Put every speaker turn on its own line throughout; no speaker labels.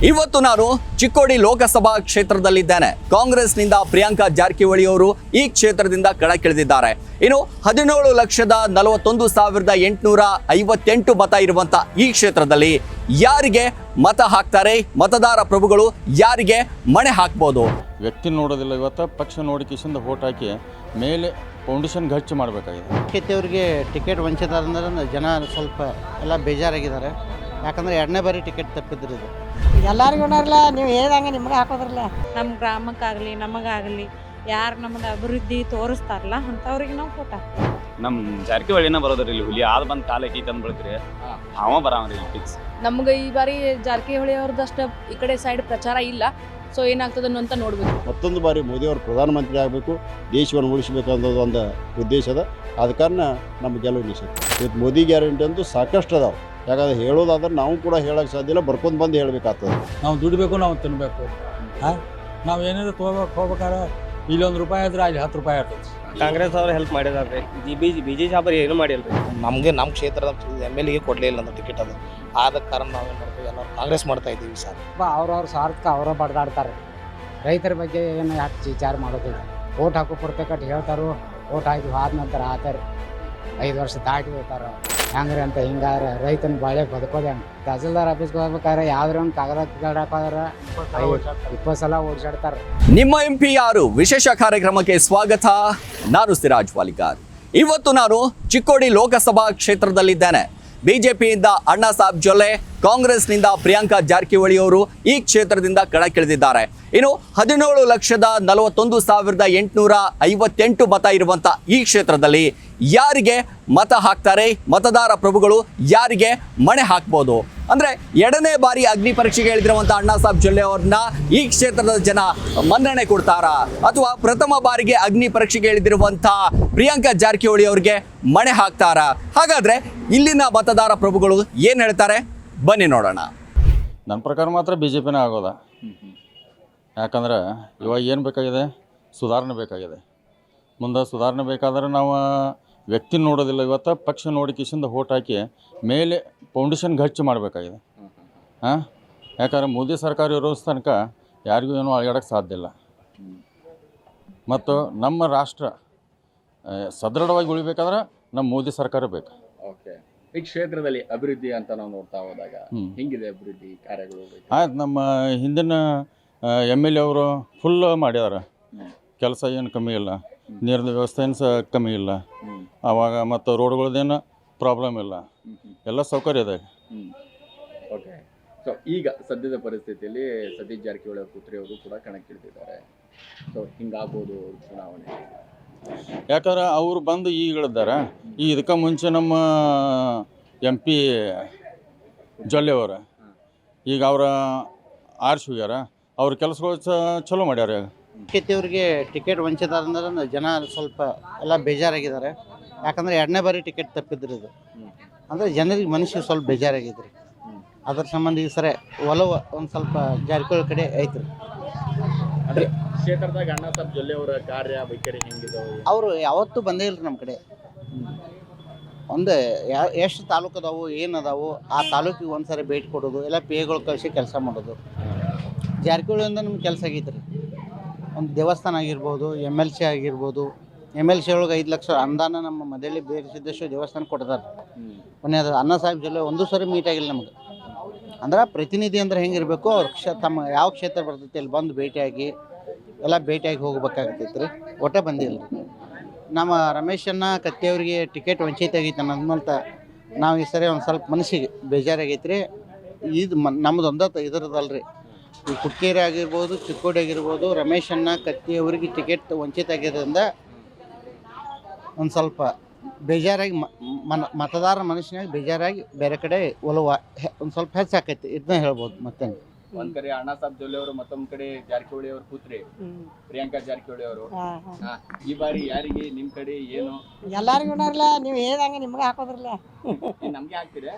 ಇವತ್ತು ನಾನು ಚಿಕ್ಕೋಡಿ ಲೋಕಸಭಾ ಕ್ಷೇತ್ರದಲ್ಲಿದ್ದೇನೆ. ಕಾಂಗ್ರೆಸ್ನಿಂದ ಪ್ರಿಯಾಂಕಾ ಜಾರಕಿಹೊಳಿ ಅವರು ಈ ಕ್ಷೇತ್ರದಿಂದ ಕಣಕ್ಕಿಳಿದಿದ್ದಾರೆ. ಇನ್ನು 17,41,858 ಮತ ಇರುವಂತ ಈ ಕ್ಷೇತ್ರದಲ್ಲಿ ಯಾರಿಗೆ ಮತ ಹಾಕ್ತಾರೆ, ಮತದಾರ ಪ್ರಭುಗಳು ಯಾರಿಗೆ ಮಣೆ ಹಾಕ್ಬೋದು?
ವ್ಯಕ್ತಿ ನೋಡೋದಿಲ್ಲ, ಇವತ್ತು ಪಕ್ಷ ನೋಡಿ ಕಿಶಿಂದ ವೋಟ್ ಹಾಕಿ ಮೇಲೆ ಫೌಂಡೇಶನ್ ಗಚ್ಚ ಮಾಡಬೇಕಾಗಿದೆ.
ಅವ್ರಿಗೆ ಟಿಕೆಟ್ ವಂಚಿತ ಅಂದ್ರೆ ಜನ ಸ್ವಲ್ಪ ಎಲ್ಲ ಬೇಜಾರಾಗಿದ್ದಾರೆ. ಯಾಕಂದ್ರೆ ಎರಡನೇ ಬಾರಿ ಟಿಕೆಟ್ ತಪ್ಪಿದ್ರು. ಇದು
ಎಲ್ಲರಿಗೂ ನೀವು ಹೇಳ್ದಂಗೆ ನಿಮ್ಗೆ ಹಾಕೋದ್ರಲ್ಲ.
ನಮ್ಮ ಗ್ರಾಮಕ್ಕಾಗಲಿ ನಮಗಾಗಲಿ ಯಾರು ನಮ್ಮದು ಅಭಿವೃದ್ಧಿ ತೋರಿಸ್ತಾರಲ್ಲ ಅಂಥವ್ರಿಗೆ ನಾವು ಫೋಟ ಹಾಕ್ತೀವಿ.
ನಮ್ಮ ಜಾರಕಿಹೊಳಿನ ಬರೋದ್ರಿ ಇಲ್ಲಿ ಹುಲಿ ಆದ ಬಂದು ಕಾಲ ಐತಿ ಅಂದ್ ಬಿಡ್ತೀರಿ, ಅವ ಬರಾವ್ರಿ ಇಲ್ಲಿ ಫಿಕ್ಸ್.
ನಮ್ಗೆ ಈ ಬಾರಿ ಜಾರಕಿಹೊಳಿ ಅವ್ರದ್ದಷ್ಟು ಈ ಕಡೆ ಸೈಡ್ ಪ್ರಚಾರ ಇಲ್ಲ. ಸೊ ಏನಾಗ್ತದನ್ನು ಅಂತ ನೋಡ್ಬೇಕು.
ಮತ್ತೊಂದು ಬಾರಿ ಮೋದಿಯವರು ಪ್ರಧಾನಮಂತ್ರಿ ಆಗಬೇಕು, ದೇಶವನ್ನು ಉಳಿಸಬೇಕು ಅನ್ನೋದು ಒಂದು ಉದ್ದೇಶದ. ಆದ ಕಾರಣ ನಮ್ಮ ಗೆಲುವು ನಿಶ್ಚಿತ. ಇವತ್ತು ಮೋದಿ ಗ್ಯಾರಂಟಿ ಅಂತೂ ಸಾಕಷ್ಟು ಅದಾವೆ. ಯಾಕಂದ್ರೆ ಹೇಳೋದಾದ್ರೆ ನಾವು ಕೂಡ ಹೇಳೋಕ್ಕೆ ಸಾಧ್ಯ ಇಲ್ಲ, ಬರ್ಕೊಂಡು ಬಂದು ಹೇಳಬೇಕಾಗ್ತದೆ.
ನಾವು ದುಡಿಬೇಕು, ನಾವು ತಿನ್ನಬೇಕು. ನಾವು ಏನಾದ್ರು ತೊಗೋಬೇಕು ಹೋಗ್ಬೇಕಾದ್ರೆ ಇಲ್ಲೊಂದು ರೂಪಾಯಿ ಆದ್ರೆ ಅಲ್ಲಿ 10 ರೂಪಾಯಿ ಆಗ್ತದೆ.
ಕಾಂಗ್ರೆಸ್ ಅವರು ಹೆಲ್ಪ್ ಮಾಡಿದಾರೆ. BJP ಅವರು ಏನು ಮಾಡಿಲ್ಲ.
ನಮಗೆ ನಮ್ಮ ಕ್ಷೇತ್ರದ MLA ಕೊಡಲೇ ಇಲ್ಲ ಅಂತ ಟಿಕೆಟ್. ಅದು ಆದ ಕಾರಣ ನಾವೇನು ಮಾಡ್ತೀವಿ, ಎಲ್ಲರೂ ಕಾಂಗ್ರೆಸ್ ಮಾಡ್ತಾ ಇದ್ದೀವಿ ಸರ್.
ಅವ್ರವ್ರ ಸ್ವಾರ್ಥಕ್ಕೆ ಅವರ ಬಡ್ದಾಡ್ತಾರೆ. ರೈತರ ಬಗ್ಗೆ ಏನು ಯಾಕೆ ವಿಚಾರ ಮಾಡೋದಿಲ್ಲ. ಓಟ್ ಹಾಕೋ ಪುರ್ತಕಟ್ಟು ಹೇಳ್ತಾರೋ, ಓಟ್ ಹಾಕಿ ಆದ ನಂತರ ಆತಾರೆ 5 ವರ್ಷ ದಾಟಿ ಹೋಗ್ತಾರೆ. ಹೆಂಗ್ರಿ ಅಂತ ಹಿಂಗಾದ್ರೆ ರೈತನ ಬಾಳೆ ಬದುಕೋದೆ ಹಂಗೆ. ತಹಸೀಲ್ದಾರ್ ಆಫೀಸ್ಗೆ ಹೋಗ್ಬೇಕಾದ್ರೆ ಯಾವ್ದಾರ ಒಂದು ಕಾಗದ ಕೇಳಾಕೋದ್ರೆ 20 ಸಲ ಓಡಿಸಾಡ್ತಾರೆ.
ನಿಮ್ಮ MP ಯಾರು ವಿಶೇಷ ಕಾರ್ಯಕ್ರಮಕ್ಕೆ ಸ್ವಾಗತ. ನಾನು ಸಿರಾಜ್ ವಾಲಿಕಾರ್. ಇವತ್ತು ನಾನು ಚಿಕ್ಕೋಡಿ ಲೋಕಸಭಾ ಕ್ಷೇತ್ರದಲ್ಲಿದ್ದೇನೆ. ಬಿಜೆಪಿಯಿಂದ ಅಣ್ಣಾ ಸಾಹೇಬ್ ಜೊಲ್ಲೆ, ಕಾಂಗ್ರೆಸ್ನಿಂದ ಪ್ರಿಯಾಂಕಾ ಜಾರಕಿಹೊಳಿ ಅವರು ಈ ಕ್ಷೇತ್ರದಿಂದ ಕಣಕ್ಕಿಳಿದಿದ್ದಾರೆ. ಇನ್ನು 17,41,858 ಮತ ಇರುವಂತ ಈ ಕ್ಷೇತ್ರದಲ್ಲಿ ಯಾರಿಗೆ ಮತ ಹಾಕ್ತಾರೆ, ಮತದಾರ ಪ್ರಭುಗಳು ಯಾರಿಗೆ ಮಣೆ ಹಾಕ್ಬೋದು? ಅಂದ್ರೆ ಎರಡನೇ ಬಾರಿ ಅಗ್ನಿ ಪರೀಕ್ಷೆಗೆ ಇಳಿದಿರುವಂತ ಅಣ್ಣಾ ಸಾಹೇಬ್ ಜೊಲ್ಲೆ ಅವ್ರನ್ನ ಈ ಕ್ಷೇತ್ರದ ಜನ ಮನ್ನಣೆ ಕೊಡ್ತಾರಾ, ಅಥವಾ ಪ್ರಥಮ ಬಾರಿಗೆ ಅಗ್ನಿ ಪರೀಕ್ಷೆಗೆ ಇಳಿದಿರುವಂತ ಪ್ರಿಯಾಂಕಾ ಜಾರಕಿಹೊಳಿ ಅವ್ರಿಗೆ ಮಣೆ ಹಾಕ್ತಾರಾ? ಹಾಗಾದ್ರೆ ಇಲ್ಲಿನ ಮತದಾರ ಪ್ರಭುಗಳು ಏನ್ ಹೇಳ್ತಾರೆ, ಬನ್ನಿ ನೋಡೋಣ.
ನನ್ನ ಪ್ರಕಾರ ಮಾತ್ರ BJPನೇ ಆಗೋದ. ಯಾಕಂದ್ರೆ ಇವಾಗ ಏನು ಬೇಕಾಗಿದೆ, ಸುಧಾರಣೆ ಬೇಕಾಗಿದೆ. ಮುಂದೆ ಸುಧಾರಣೆ ಬೇಕಾದ್ರೆ ನಾವು ವ್ಯಕ್ತಿ ನೋಡೋದಿಲ್ಲ, ಇವತ್ತು ಪಕ್ಷ ನೋಡಿ ಕಿಶಿಂದ ವೋಟ್ ಹಾಕಿ ಮೇಲೆ ಫೌಂಡೇಶನ್ ಗಚ್ಚ ಮಾಡಬೇಕಾಗಿದೆ. ಯಾಕಂದ್ರೆ ಮೋದಿ ಸರ್ಕಾರ ಇರೋ ತನಕ ಯಾರಿಗೂ ಏನೂ ಅಳಗಾಡೋಕ್ಕೆ ಸಾಧ್ಯ ಇಲ್ಲ. ಮತ್ತು ನಮ್ಮ ರಾಷ್ಟ್ರ ಸದೃಢವಾಗಿ ಉಳಿಬೇಕಾದ್ರೆ ನಮ್ಮ ಮೋದಿ ಸರ್ಕಾರ ಬೇಕು.
ಈ ಕ್ಷೇತ್ರದಲ್ಲಿ ಅಭಿವೃದ್ಧಿ ಅಂತ ನಾವು ನೋಡ್ತಾ ಹೋದಾಗ ಹೆಂಗಿದೆ ಅಭಿವೃದ್ಧಿ ಕಾರ್ಯಗಳು?
ಆಯ್ತು, ನಮ್ಮ ಹಿಂದಿನ MLA ಅವರು ಫುಲ್ ಮಾಡ್ಯಾರ ಕೆಲಸ, ಏನು ಕಮ್ಮಿ ಇಲ್ಲ. ನೀರಿನ ವ್ಯವಸ್ಥೆ ಏನು ಕಮ್ಮಿ ಇಲ್ಲ. ಆವಾಗ ಮತ್ತು ರೋಡ್ಗಳದ್ದೇನು ಪ್ರಾಬ್ಲಮ್ ಇಲ್ಲ, ಎಲ್ಲ ಸೌಕರ್ಯ ಇದೆ.
ಓಕೆ. ಸೊ ಈಗ ಸದ್ಯದ ಪರಿಸ್ಥಿತಿಯಲ್ಲಿ ಸತೀಶ್ ಜಾರಕಿಹೊಳಿ ಅವ್ರ ಪುತ್ರಿ ಅವರು ಕೂಡ ಕಣಕ್ಕಿಳಿದಿದ್ದಾರೆ. ಸೊ ಹಿಂಗಾಗ್ಬೋದು ಚುನಾವಣೆ.
ಯಾಕಂದ್ರೆ ಅವರು ಬಂದು ಈಗ ಹೇಳಿದ್ದಾರೆ. ಈ ಇದಕ್ಕೆ ಮುಂಚೆ ನಮ್ಮ MP ಜೊಲ್ಲೆ ಅವರು ಈಗ ಅವರ ಆರ್ಸಿ ಹೋಗ್ಯಾರ. ಅವ್ರ ಕೆಲಸಗಳು ಚಲೋ ಮಾಡ್ಯಾರ.
ಅವ್ರಿಗೆ ಟಿಕೆಟ್ ವಂಚಿತ ಅಂದ್ರೆ ಜನ ಸ್ವಲ್ಪ ಎಲ್ಲ ಬೇಜಾರಾಗಿದ್ದಾರೆ. ಯಾಕಂದ್ರೆ ಎರಡನೇ ಬಾರಿ ಟಿಕೆಟ್ ತಪ್ಪಿದ್ರು. ಇದು ಅಂದರೆ ಜನರಿಗೆ ಮನುಷ್ಯಗೆ ಸ್ವಲ್ಪ ಬೇಜಾರಾಗಿದ್ರಿ. ಅದ್ರ ಸಂಬಂಧ ಈ ಸರಿ ಒಲವು ಒಂದು ಸ್ವಲ್ಪ ಜಾರಕಿಹೊಳಿ ಕಡೆ ಐತ್ರಿ.
ಅಂದರೆ ಕ್ಷೇತ್ರದಾಗ ಅಣ್ಣಾ ಸಾಹೇಬ್ ಜೊಲ್ಲೆ ಅವರ ಕಾರ್ಯ ವೈಖರಿ ಹೆಂಗಿದಾವೆ?
ಅವರು ಯಾವತ್ತೂ ಬಂದೇ ಇಲ್ರಿ ನಮ್ಮ ಕಡೆ. ಒಂದು ಎಷ್ಟು ತಾಲೂಕು ಅದಾವು, ಏನು ಅದಾವು, ಆ ತಾಲೂಕಿಗೆ ಒಂದು ಸರಿ ಭೇಟಿ ಕೊಡೋದು, ಎಲ್ಲ PAಗಳು ಕಳಿಸಿ ಕೆಲಸ ಮಾಡೋದು. ಜಾರಕಿಹೊಳಿಯಿಂದ ನಮ್ಗೆ ಕೆಲಸ ಆಗೈತ್ರಿ. ಒಂದು ದೇವಸ್ಥಾನ ಆಗಿರ್ಬೋದು, MLC ಆಗಿರ್ಬೋದು. MLC ಒಳಗೆ 5 ಲಕ್ಷ ಅನುದಾನ ನಮ್ಮ ಮದಳ್ಳಿ ಬೇರಿಸಿದ್ದಷ್ಟು ದೇವಸ್ಥಾನ ಕೊಡ್ತಾರೆ. ಮೊನ್ನೆ ಅಣ್ಣಾ ಸಾಹೇಬ್ ಜೊಲ್ಲೆ ಒಂದು ಸರಿ ಮೀಟ್ ಆಗಿಲ್ಲ ನಮಗೆ. ಅಂದ್ರೆ ಪ್ರತಿನಿಧಿ ಅಂದ್ರೆ ಹೆಂಗಿರಬೇಕು, ಅವ್ರ ತಮ್ಮ ಯಾವ ಕ್ಷೇತ್ರ ಬರ್ತೈತಿ ಅಲ್ಲಿ ಬಂದು ಭೇಟಿಯಾಗಿ ಎಲ್ಲ ಭೇಟಿಯಾಗಿ ಹೋಗ್ಬೇಕಾಗತ್ತೈತೆ ರೀ. ಒಟ್ಟೆ ಬಂದಿಲ್ಲ ರೀ. ನಮ್ಮ ರಮೇಶನ್ನ ಕತ್ತಿಯವ್ರಿಗೆ ಟಿಕೆಟ್ ವಂಚಿತ ಆಗೈತೆ ಅನ್ನೋದಂತ ನಾವು ಈ ಸರಿ ಒಂದು ಸ್ವಲ್ಪ ಮನಸ್ಸಿಗೆ ಬೇಜಾರಾಗೈತೆ ರೀ. ಇದು ನಮ್ಮದು ಇದರದಲ್ರಿ. ಈ ಕುಟ್ಕೇರಿ ಆಗಿರ್ಬೋದು, ಚಿಕ್ಕೋಡಿ ಆಗಿರ್ಬೋದು, ರಮೇಶನ್ನ ಕತ್ತಿಯವ್ರಿಗೆ ಟಿಕೆಟ್ ವಂಚಿತ ಆಗಿರೋದ್ರಿಂದ ಒಂದು ಸ್ವಲ್ಪ ಬೇಜಾರಾಗಿ ಮತದಾರ ಮನುಷ್ಯನಾಗಿ ಬೇಜಾರಾಗಿ ಬೇರೆ ಕಡೆ ಒಲವು ಒಂದು ಸ್ವಲ್ಪ ಹೆಚ್ಚಾಕೈತಿ. ಇದನ್ನ ಹೇಳ್ಬೋದು. ಮತ್ತೆ
ಒಂದ್ ಕಡೆ ಅಣ್ಣಾ ಸಾಹೇಬ್ ಜೊಲ್ಲೆ ಅವರು, ಮತ್ತೊಂದ್ ಕಡೆ ಜಾರಕಿಹೊಳಿ ಅವ್ರ ಪುತ್ರಿ ಪ್ರಿಯಾಂಕಾ ಜಾರಕಿಹೊಳಿ ಅವರು. ಈ ಬಾರಿ ಯಾರಿಗೆ ನಿಮ್ ಕಡೆ ಏನು?
ಎಲ್ಲರಿಗೂ ನೀವು ಹೇಳ್ದಂಗೆ ನಿಮ್ಗೆ ಹಾಕೋದ್ರಲ್ಲ.
ನಮ್ಗೆ ಹಾಕ್ತೀರಿ?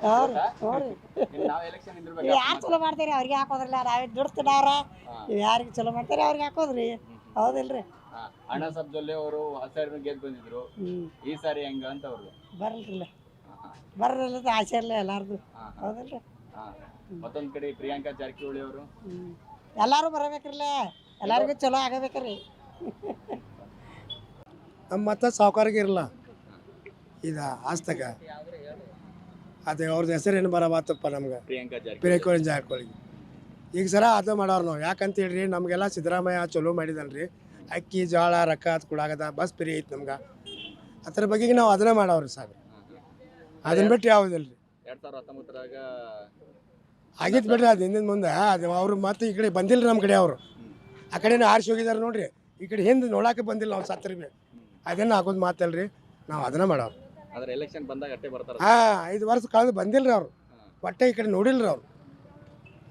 ನಾವು ಎಲೆಕ್ಷನ್ ಯಾರು ಚಲೋ ಮಾಡ್ತೀರಿ ಅವ್ರಿಗೆ ಹಾಕೋದ್ರಲ್ಲ. ನಾವೇ ದುಡ್ತಿದಾರ, ಯಾರಿಗೆ ಚಲೋ ಮಾಡ್ತಾರೆ ಅವ್ರಿಗೆ ಹಾಕೋದ್ರಿ. ಹೌದಿಲ್ರಿ?
ಅಣ್ಣಾ ಸಾಹೇಬ್ ಜೊಲ್ಲೆ ಅವರು ಹಸಿರು ಗೆದ್ದು ಬಂದಿದ್ರು. ಈ ಸಾರಿ ಹೆಂಗ ಅಂತ ಅವ್ರು
ಬರಲ್ರಿಲ್ಲ, ಬರಲ್ಲ ಆಸೆ ಇಲ್ಲ ಎಲ್ಲಾರ್ದು. ಹೌದಿಲ್ರಿ?
ಮತ್ತೊಂದು ಕಡೆ ಪ್ರಿಯಾಂಕಾ ಜಾರಕಿಹೊಳಿ ಅವರು
ಎಲ್ಲರೂ ಬರಬೇಕ್ರಲ್ಲ, ಎಲ್ಲರಿಗೂ ಚಲೋ ಆಗಬೇಕ್ರಿ.
ನಮ್ಮ ಮತ ಸಾವುಕಾರಿಗೆ ಇರಲ್ಲ ಇದು ಆಸ್ತಕ ಅದು ಅವ್ರದ್ದು ಹೆಸರೇನು ಬರಬಾತಪ್ಪ ನಮ್ಗೆ
ಪ್ರಿಯಾಂಕಾ
ಜಾರಕಿಹೊಳಿ ಈಗ ಸರ ಅದು ಮಾಡೋರು ನಾವು. ಯಾಕಂತ ಹೇಳ್ರಿ ನಮಗೆಲ್ಲ ಸಿದ್ದರಾಮಯ್ಯ ಚಲೋ ಮಾಡಿದಲ್ರಿ. ಅಕ್ಕಿ ಜೋಳ ರೊಕ್ಕ ಅದು ಕೊಡಾಗದ ಬಸ್ ಫ್ರೀ ಐತಿ ನಮ್ಗೆ. ಅದ್ರ ಬಗ್ಗೆ ನಾವು ಅದನ್ನೇ ಮಾಡವ್ರಿ ಸಾಕು, ಅದನ್ನ ಬಿಟ್ಟು ಯಾವುದಿಲ್ಲ ರೀ.
2019
ಆಗಿತ್ತು ಬಿಡ್ರಿ ಅದು ಹಿಂದಿನ ಮುಂದೆ. ಅದು ಅವರು ಮತ್ತೆ ಈ ಕಡೆ ಬಂದಿಲ್ಲ ನಮ್ಮ ಕಡೆ. ಅವರು ಆ ಕಡೆನೇ ಆರಿಸಿ ಹೋಗಿದ್ದಾರೆ ನೋಡ್ರಿ. ಈ ಕಡೆ ಹಿಂದೆ ನೋಡಕ್ಕೆ ಬಂದಿಲ್ಲ ನಾವು ಸತ್ತರಿ ಬಿ. ಅದನ್ನು ಹಾಕೋದು ಮಾತಲ್ರಿ, ನಾವು ಅದನ್ನ ಮಾಡೋರು.
ಆದ್ರೆ ಎಲೆಕ್ಷನ್ ಬಂದಾಗ ಅಷ್ಟೇ ಬರ್ತಾರೆ.
5 ವರ್ಷ ಕಳೆದು ಬಂದಿಲ್ಲ ರೀ ಅವರು. ಒಟ್ಟೆ ಈ ಕಡೆ ನೋಡಿಲ್ಲ ರೀ ಅವರು.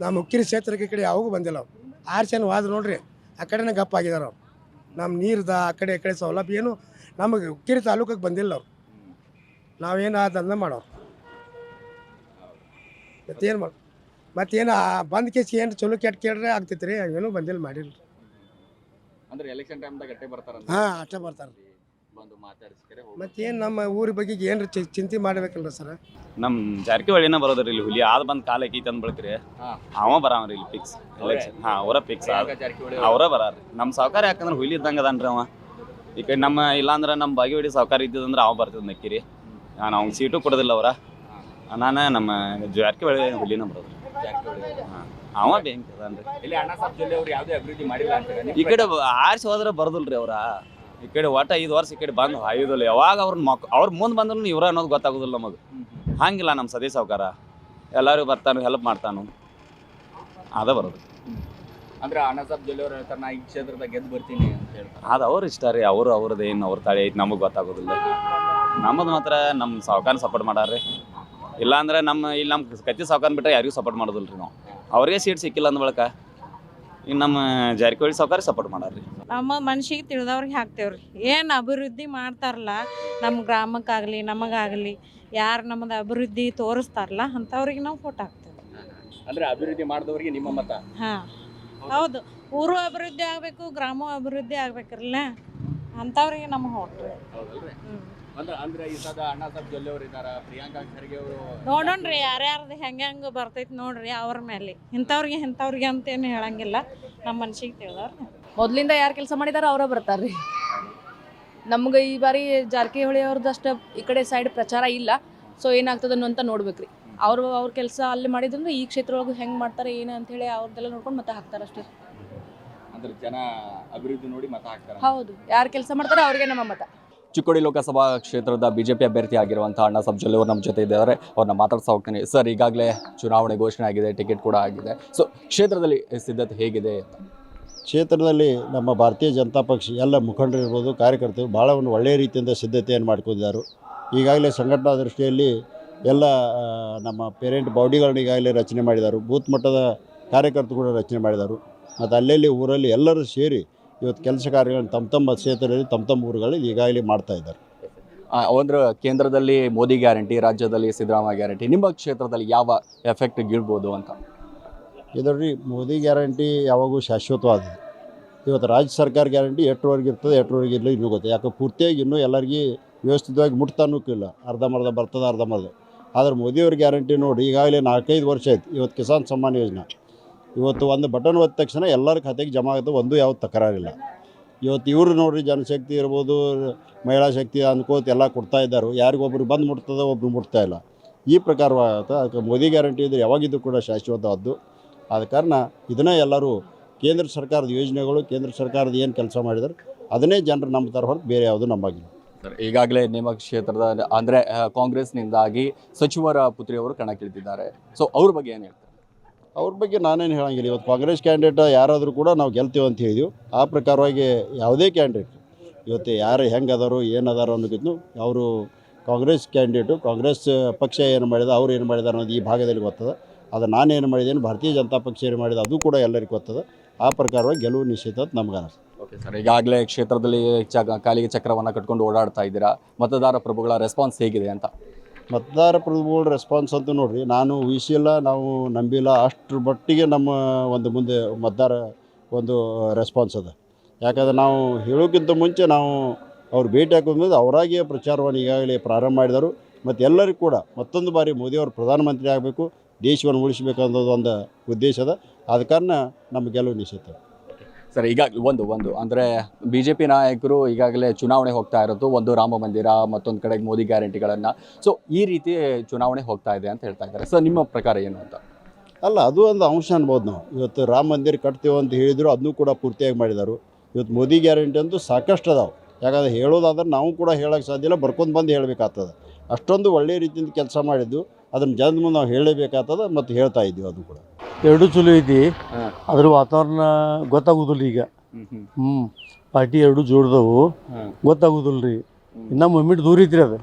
ನಮ್ಮ ಹುಕ್ಕಿರಿ ಕ್ಷೇತ್ರಕ್ಕೆ ಈ ಕಡೆ ಯಾವಾಗೂ ಬಂದಿಲ್ಲ ಅವ್ರು. ಆರ್ಸೇನು ಹೋದ್ರು ನೋಡ್ರಿ, ಆ ಕಡೆನೇ ಗಪ್ಪ ಆಗಿದ್ದಾರೆ ಅವ್ರು. ನಮ್ಮ ನೀರ್ದ ಆ ಕಡೆ ಈ ಕಡೆ ಸೌಲಭ್ಯ ಏನು ನಮಗೆ ಹುಕ್ಕಿರಿ ತಾಲೂಕಿಗೆ ಬಂದಿಲ್ಲ ಅವ್ರು. ನಾವೇನು ಅದನ್ನ ಮಾಡೋರು. ಮತ್ತೇನು ಮಾಡಿ ಮತ್ತೇನು ಬಂದ್ ಕೇಸ್ ಏನು ಚಲೋ ಕೆಟ್ಟ ಕೇಳ್ರೆ ಆಗ್ತೈತೆ ರೀ. ಏನೂ ಬಂದಿಲ್ಲ ಮಾಡಿಲ್ಲ.
ಅಂದ್ರೆ ಎಲೆಕ್ಷನ್ ಟೈಮ್ದಾಗ ಅಷ್ಟೇ ಬರ್ತಾರ.
ಅಷ್ಟೇ ಬರ್ತಾರೆ.
ಬಂದು ಮಾತಾಡಿಸ್ಕರೆ
ಮತ್ತೇನು ನಮ್ಮ ಊರ ಬಗ್ಗೆ ಏನು ಚಿಂತೆ ಮಾಡ್ಬೇಕಲ್ರಿ ಸರ್.
ನಮ್ಮ ಜಾರಕಿಹೊಳಿನ ಬರೋದ್ರಿ ಇಲ್ಲಿ ಹುಲಿ ಆದ ಬಂದ್ ಕಾಲ ಐತಿ ಅಂದ್ ಬಳಕ್ರಿ ಅವ ಬರಾವ್ರಿ ಇಲ್ಲಿ ಫಿಕ್ಸ್ ಎಲೆಕ್ಷನ್. ಅವರ ಫಿಕ್ಸ್ ಅವರ ಬರಾರಿ. ನಮ್ಮ ಸಾವುಕಾರ ಯಾಕಂದ್ರೆ ಹುಲಿ ಇದ್ದಂಗೆ ಅದನ್ರಿ ಅವ. ಈ ಕಡೆ ನಮ್ಮ ಇಲ್ಲಾಂದ್ರೆ ನಮ್ಮ ಬಾಗೇವಾಡಿ ಸಾವುಕಾರ ಇದ್ದಿದಂದ್ರೆ ಅವ ಬರ್ತಿದ್ ನಕ್ಕಿರಿ. ನಾನು ಅವ್ನ ಸೀಟು ಕೊಡೋದಿಲ್ಲ ಅವರ. ನಾನು ನಮ್ಮ ಜಾರಕಿಹೊಳಿ ಹುಲಿನ ಬರೋದು. ಅವ ಬ್ಯಾಂಕ್ ಅದನ್ರಿ.
ಇಲ್ಲಿ ಅಣ್ಣಾ ಸಾಹೇಬ್ ಜೊಲ್ಲೆ ಅವ್ರು ಯಾವುದೇ ಅಭಿವೃದ್ಧಿ ಮಾಡಿಲ್ಲ ಅಂತ
ಈ ಕಡೆ ಆರಿಸಿ ಹೋದ್ರೆ ಬರೋದಿಲ್ರಿ ಅವ್ರ. ಈ ಕಡೆ ಒಟ್ಟ 5 ವರ್ಷ ಈ ಕಡೆ ಬಂದು ಹಾಯೋದಿಲ್ಲ. ಯಾವಾಗ ಅವ್ರ ಮುಂದೆ ಬಂದ್ರು ಇವ್ರ ಅನ್ನೋದು ಗೊತ್ತಾಗೋದಿಲ್ಲ ನಮಗೆ. ಹಂಗಿಲ್ಲ ನಮ್ಮ ಸದೇ ಸಾವುಕಾರ ಎಲ್ಲರಿಗೂ ಬರ್ತಾನು, ಹೆಲ್ಪ್ ಮಾಡ್ತಾನು, ಅದ ಬರೋದು.
ಅಂದ್ರೆ ಅಣ್ಣಾ ಸಾಹೇಬ್ ಜೊಲ್ಲೆ ಅವ್ರು ಹೇಳ್ತಾರೆ ನಾ ಈ ಕ್ಷೇತ್ರದಾಗ ಗೆದ್ದು ಬರ್ತೀನಿ ಅಂತ ಹೇಳ್ತಾರೆ.
ಅದು ಅವ್ರ ಇಷ್ಟ ರೀ. ಅವ್ರದ್ದು ಏನು ಅವ್ರ ತಳಿ ಐತಿ ನಮಗೆ ಗೊತ್ತಾಗೋದಿಲ್ಲ. ನಮ್ಮದು ಮಾತ್ರ ನಮ್ಮ ಸಾವುಕಾರನ ಸಪೋರ್ಟ್ ಮಾಡಾರ್ರಿ. ಇಲ್ಲಾಂದ್ರೆ ಇಲ್ಲಿ ನಮ್ಮ ಕತ್ತಿ ಸಾವುಕಾರನ ಬಿಟ್ಟರೆ ಯಾರಿಗೂ ಸಪೋರ್ಟ್ ಮಾಡೋದಿಲ್ಲ ರೀ ನಾವು. ಅವ್ರಿಗೆ ಸೀಟ್ ಸಿಕ್ಕಿಲ್ಲ ಅಂದ ಬಳಿಕ ಇನ್ನು ನಮ್ಮ ಜಾರಕಿಹೊಳಿ ಸಾವುಕಾರ ಸಪೋರ್ಟ್ ಮಾಡಾರ್ರಿ.
ನಮ್ಮ ಮನ್ಸಿಗೆ ತಿಳಿದವ್ರಿಗೆ ಹಾಕ್ತೇವ್ರಿ. ಏನು ಅಭಿವೃದ್ಧಿ ಮಾಡ್ತಾರಲ್ಲ ನಮ್ಮ ಗ್ರಾಮಕ್ಕಾಗಲಿ ನಮಗಾಗಲಿ, ಯಾರು ನಮ್ಮದು ಅಭಿವೃದ್ಧಿ ತೋರಿಸ್ತಾರಲ್ಲ ಅಂಥವ್ರಿಗೆ ನಾವು ಫೋಟೋ ಹಾಕ್ತೇವೆ.
ಅಂದ್ರೆ ಅಭಿವೃದ್ಧಿ ಮಾಡಿದವ್ರಿಗೆ ನಿಮ್ಮ ಮತ.
ಹಾಂ ಹೌದು. ಊರು ಅಭಿವೃದ್ಧಿ ಆಗಬೇಕು, ಗ್ರಾಮ ಅಭಿವೃದ್ಧಿ ಆಗ್ಬೇಕ್ರಲ್ಲ ಅಂಥವ್ರಿಗೆ ನಮ್ಮ ಹೋಟ್ರಿ.
ಅಂದ್ರೆ ಈ ಸದ ಅಣ್ಣಾ ಸಾಹೇಬ್ ಜೊಲ್ಲೆ ಅವ್ರು ಇದಾರ, ಪ್ರಿಯಾಂಕಾ ಖರ್ಗೆ ಅವರು
ನೋಡೋಣ್ರಿ ಯಾರ್ಯಾರ್ದು ಹೆಂಗೆ ಬರ್ತೈತಿ ನೋಡ್ರಿ ಅವ್ರ ಮೇಲೆ. ಇಂಥವ್ರಿಗೆ ಅಂತೇನು ಹೇಳಂಗಿಲ್ಲ. ನಮ್ಮ ಮನ್ಸಿಗೆ ತಿಳಿದವ್ರು
ಮೊದಲಿಂದ ಯಾರು ಕೆಲಸ ಮಾಡಿದಾರೆ ಅವರೇ ಬರ್ತಾರ್ರಿ. ನಮ್ಗೆ ಈ ಬಾರಿ ಜಾರಕಿಹೊಳಿ ಅವ್ರದ್ದು ಅಷ್ಟು ಈ ಕಡೆ ಸೈಡ್ ಪ್ರಚಾರ ಇಲ್ಲ. ಸೊ ಏನಾಗ್ತದನ್ನು ಅಂತ ನೋಡ್ಬೇಕ್ರಿ. ಅವ್ರ ಕೆಲಸ ಅಲ್ಲಿ ಮಾಡಿದ್ರಿಂದ ಈ ಕ್ಷೇತ್ರ ಒಳಗೆ ಹೆಂಗೆ ಮಾಡ್ತಾರೆ ಏನು ಅಂತೇಳಿ ಅವ್ರದ್ದೆಲ್ಲ ನೋಡ್ಕೊಂಡು ಮತ್ತೆ ಹಾಕ್ತಾರೆ ಅಷ್ಟೇ.
ಅಂದ್ರೆ ಜನ ಅಭಿವೃದ್ಧಿ ನೋಡಿ ಮತ ಹಾಕ್ತಾರೆ.
ಹೌದು, ಯಾರು ಕೆಲಸ ಮಾಡ್ತಾರೆ ಅವ್ರಿಗೆ ನಮ್ಮ ಮತ.
ಚಿಕ್ಕೋಡಿ ಲೋಕಸಭಾ ಕ್ಷೇತ್ರದ ಬಿಜೆಪಿ ಅಭ್ಯರ್ಥಿ ಆಗಿರುವಂತಹ ಅಣ್ಣಾ ಸಾಹೇಬ್ ಜೊಲ್ಲೆ ಅವರು ನಮ್ಮ ಜೊತೆ ಇದ್ದಾರೆ. ಅವ್ರನ್ನ ಮಾತಾಡ್ತಾ ಹೋಗ್ತೀನಿ. ಸರ್, ಈಗಾಗಲೇ ಚುನಾವಣೆ ಘೋಷಣೆ ಆಗಿದೆ, ಟಿಕೆಟ್ ಕೂಡ ಆಗಿದೆ. ಸೊ ಕ್ಷೇತ್ರದಲ್ಲಿ ಸಿದ್ಧತೆ ಹೇಗಿದೆ?
ಕ್ಷೇತ್ರದಲ್ಲಿ ನಮ್ಮ ಭಾರತೀಯ ಜನತಾ ಪಕ್ಷ ಎಲ್ಲ ಮುಖಂಡರು ಇರ್ಬೋದು, ಕಾರ್ಯಕರ್ತರು ಭಾಳ ಒಂದು ಒಳ್ಳೆಯ ರೀತಿಯಿಂದ ಸಿದ್ಧತೆಯನ್ನು ಮಾಡ್ಕೊಂಡಿದ್ದಾರೆ. ಈಗಾಗಲೇ ಸಂಘಟನಾ ದೃಷ್ಟಿಯಲ್ಲಿ ಎಲ್ಲ ನಮ್ಮ ಪೇರೆಂಟ್ ಬಾಡಿಗಳನ್ನ ಈಗಾಗಲೇ ರಚನೆ ಮಾಡಿದ್ದಾರೆ. ಬೂತ್ ಮಟ್ಟದ ಕಾರ್ಯಕರ್ತರು ಕೂಡ ರಚನೆ ಮಾಡಿದ್ದಾರೆ. ಮತ್ತು ಅಲ್ಲಲ್ಲಿ ಊರಲ್ಲಿ ಎಲ್ಲರೂ ಸೇರಿ ಇವತ್ತು ಕೆಲಸ ಕಾರ್ಯಗಳನ್ನು ತಮ್ಮ ಕ್ಷೇತ್ರದಲ್ಲಿ ತಮ್ಮ ಊರುಗಳಲ್ಲಿ ಈಗಾಗಲೇ ಮಾಡ್ತಾ ಇದ್ದಾರೆ.
ಅಂದ್ರೆ ಕೇಂದ್ರದಲ್ಲಿ ಮೋದಿ ಗ್ಯಾರಂಟಿ, ರಾಜ್ಯದಲ್ಲಿ ಸಿದ್ದರಾಮಯ್ಯ ಗ್ಯಾರಂಟಿ, ನಿಮ್ಮ ಕ್ಷೇತ್ರದಲ್ಲಿ ಯಾವ ಎಫೆಕ್ಟ್ ಬೀಳ್ಬೋದು ಅಂತ?
ಇದರಲ್ಲಿ ಮೋದಿ ಗ್ಯಾರಂಟಿ ಯಾವಾಗೂ ಶಾಶ್ವತವಾದದ್ದು. ಇವತ್ತು ರಾಜ್ಯ ಸರ್ಕಾರ ಗ್ಯಾರಂಟಿ ಎಷ್ಟರವರೆಗೆ ಇರ್ತದೆ, ಎಷ್ಟರವರೆಗೆ ಇಲ್ಲ ಇನ್ನೂ ಗೊತ್ತೆ. ಯಾಕೆ ಪೂರ್ತಿಯಾಗಿ ಇನ್ನೂ ಎಲ್ಲರಿಗೂ ವ್ಯವಸ್ಥಿತವಾಗಿ ಮುಟ್ತಾನೂ ಇಲ್ಲ. ಅರ್ಧಂಬರ್ಧ ಬರ್ತದೆ, ಅರ್ಧಂಬರ್ಧ. ಆದರೆ ಮೋದಿಯವ್ರ ಗ್ಯಾರಂಟಿ ನೋಡಿ ಈಗಾಗಲೇ 4-5 ವರ್ಷ ಆಯ್ತು. ಇವತ್ತು ಕಿಸಾನ್ ಸಮ್ಮಾನ್ ಯೋಜನೆ ಇವತ್ತು ಒಂದು ಬಟನ್ ಒತ್ತ ತಕ್ಷಣ ಎಲ್ಲರ ಖಾತೆಗೆ ಜಮಾ ಆಗುತ್ತೆ, ಒಂದು ಯಾವ್ದು ತಕರಾರಿಲ್ಲ. ಇವತ್ತು ಇವರು ನೋಡಿರಿ, ಜನಶಕ್ತಿ ಇರ್ಬೋದು, ಮಹಿಳಾ ಶಕ್ತಿ ಅನ್ಕೋತ ಎಲ್ಲ ಕೊಡ್ತಾ ಇದ್ದಾರೆ. ಯಾರಿಗೊಬ್ರು ಬಂದು ಮುಟ್ತದೆ, ಒಬ್ರು ಮುಟ್ತಾ ಇಲ್ಲ. ಈ ಪ್ರಕಾರವಾಗುತ್ತೆ. ಅದಕ್ಕೆ ಮೋದಿ ಗ್ಯಾರಂಟಿ ಇದ್ರೆ ಯಾವಾಗಿದ್ದು ಕೂಡ ಶಾಶ್ವತವಾದ್ದು. ಆದ ಕಾರಣ ಇದನ್ನೇ ಎಲ್ಲರೂ ಕೇಂದ್ರ ಸರ್ಕಾರದ ಯೋಜನೆಗಳು, ಕೇಂದ್ರ ಸರ್ಕಾರದ ಏನು ಕೆಲಸ ಮಾಡಿದ್ದಾರೆ ಅದನ್ನೇ ಜನರು ನಂಬ್ತಾರೆ ಹೊರತು ಬೇರೆ ಯಾವುದು ನಂಬಾಗಿಲ್ಲ.
ಸರ್, ಈಗಾಗಲೇ ನಿಮ್ಮ ಕ್ಷೇತ್ರದ ಅಂದರೆ ಕಾಂಗ್ರೆಸ್ನಿಂದಾಗಿ ಸಚಿವರ ಪುತ್ರಿಯವರು ಕಣಕ್ಕಿಳಿದಿದ್ದಾರೆ. ಸೊ ಅವ್ರ ಬಗ್ಗೆ ಏನು ಹೇಳ್ತಾರೆ?
ಅವ್ರ ಬಗ್ಗೆ ನಾನೇನು ಹೇಳಂಗಿಲ್ಲ. ಇವತ್ತು ಕಾಂಗ್ರೆಸ್ ಕ್ಯಾಂಡಿಡೇಟ್ ಯಾರಾದರೂ ಕೂಡ ನಾವು ಗೆಲ್ತೀವಿ ಅಂತ ಹೇಳಿದೆವು. ಆ ಪ್ರಕಾರವಾಗಿ ಯಾವುದೇ ಕ್ಯಾಂಡಿಡೇಟ್ ಇವತ್ತು ಯಾರು ಹೆಂಗೆ ಅದಾರೋ ಏನು ಅದಾರೋ ಅನ್ನೋದನ್ನು ಅವರು ಕಾಂಗ್ರೆಸ್ ಕ್ಯಾಂಡಿಡೇಟು, ಕಾಂಗ್ರೆಸ್ ಪಕ್ಷ ಏನು ಮಾಡಿದೆ, ಅವ್ರು ಏನು ಮಾಡಿದಾರೆ ಅನ್ನೋದು ಈ ಭಾಗದಲ್ಲಿ ಗೊತ್ತದ. ಅದು ನಾನೇನು ಮಾಡಿದ್ದೇನೆ, ಭಾರತೀಯ ಜನತಾ ಪಕ್ಷ ಏನು ಮಾಡಿದೆ ಅದು ಕೂಡ ಎಲ್ಲರಿಗೂ ಗೊತ್ತದ. ಆ ಪ್ರಕಾರವಾಗಿ ಗೆಲುವು ನಿಶ್ಚಿತ ಅಂತ ನಮ್ಗೆ ಅನಿಸ್ತದೆ.
ಓಕೆ ಸರ್, ಈಗಾಗಲೇ ಕ್ಷೇತ್ರದಲ್ಲಿ ಕಾಲಿಗೆ ಚಕ್ರವನ್ನು ಕಟ್ಕೊಂಡು ಓಡಾಡ್ತಾ ಇದ್ದೀರಾ. ಮತದಾರ ಪ್ರಭುಗಳ ರೆಸ್ಪಾನ್ಸ್ ಹೇಗಿದೆ ಅಂತ?
ಮತದಾರ ಪ್ರಭುಗಳ ರೆಸ್ಪಾನ್ಸ್ ಅಂತೂ ನೋಡಿರಿ, ನಾನು ಊಹಿಸಿಲ್ಲ, ನಾವು ನಂಬಿಲ್ಲ. ಅಷ್ಟರ ಮಟ್ಟಿಗೆ ನಮ್ಮ ಒಂದು ಮುಂದೆ ಮತದಾರ ಒಂದು ರೆಸ್ಪಾನ್ಸ್ ಅದ. ಯಾಕಂದರೆ ನಾವು ಹೇಳೋಕ್ಕಿಂತ ಮುಂಚೆ ನಾವು ಅವ್ರು ಭೇಟಿ ಹಾಕೋದ್ಮೇಲೆ ಅವರಾಗಿಯೇ ಪ್ರಚಾರವನ್ನು ಈಗಾಗಲೇ ಪ್ರಾರಂಭ ಮಾಡಿದರು. ಮತ್ತು ಎಲ್ಲರಿಗೂ ಕೂಡ ಮತ್ತೊಂದು ಬಾರಿ ಮೋದಿಯವರು ಪ್ರಧಾನಮಂತ್ರಿ ಆಗಬೇಕು, ದೇಶವನ್ನು ಉಳಿಸಬೇಕನ್ನೋದು ಒಂದು ಉದ್ದೇಶದ ಆದ ಕಾರಣ ನಮ್ಮ ಗೆಲುವು ನಿಶ್ಚಿತ.
ಸರ್, ಈಗ ಒಂದು ಅಂದರೆ ಬಿ ಜೆ ಪಿ ನಾಯಕರು ಈಗಾಗಲೇ ಚುನಾವಣೆ ಹೋಗ್ತಾ ಇರೋದು, ಒಂದು ರಾಮ ಮಂದಿರ, ಮತ್ತೊಂದು ಕಡೆಗೆ ಮೋದಿ ಗ್ಯಾರಂಟಿಗಳನ್ನು, ಸೊ ಈ ರೀತಿ ಚುನಾವಣೆ ಹೋಗ್ತಾ ಇದೆ ಅಂತ ಹೇಳ್ತಾ ಇದ್ದಾರೆ. ಸರ್, ನಿಮ್ಮ ಪ್ರಕಾರ ಏನು ಅಂತ?
ಅಲ್ಲ, ಅದು ಒಂದು ಅಂಶ ಅನ್ಬೋದು. ನಾವು ಇವತ್ತು ರಾಮ ಮಂದಿರ ಕಟ್ತೇವೆ ಅಂತ ಹೇಳಿದ್ರು, ಅದನ್ನೂ ಕೂಡ ಪೂರ್ತಿಯಾಗಿ ಮಾಡಿದರು. ಇವತ್ತು ಮೋದಿ ಗ್ಯಾರಂಟಿ ಅಂತೂ ಸಾಕಷ್ಟು ಅದಾವೆ. ಯಾಕಂದರೆ ಹೇಳೋದಾದ್ರೆ ನಾವು ಕೂಡ ಹೇಳೋಕ್ಕೆ ಸಾಧ್ಯ ಇಲ್ಲ, ಬರ್ಕೊಂಡು ಬಂದು ಹೇಳಬೇಕಾಗ್ತದೆ. ಅಷ್ಟೊಂದು ಒಳ್ಳೆಯ ರೀತಿಯಿಂದ ಕೆಲಸ ಮಾಡಿದ್ದು, ಅದನ್ನು ಜನದ ಮುಂದೆ ನಾವು ಹೇಳಬೇಕಾಗ್ತದೆ ಮತ್ತು ಹೇಳ್ತಾ ಇದ್ದೀವಿ. ಅದು ಕೂಡ
ಎರಡು ಚಲೋ ಐತಿ. ಅದ್ರ ವಾತಾವರಣ ಗೊತ್ತಾಗೋದಿಲ್ಲ ಈಗ. ಪಾರ್ಟಿ ಎರಡು ಜೋಡ್ದವು ಗೊತ್ತಾಗೋದಿಲ್ಲ ರೀ. ಇನ್ನು ಮೊಮೆಂಟ್ ದೂರ ಐತ್ರಿ. ಅದು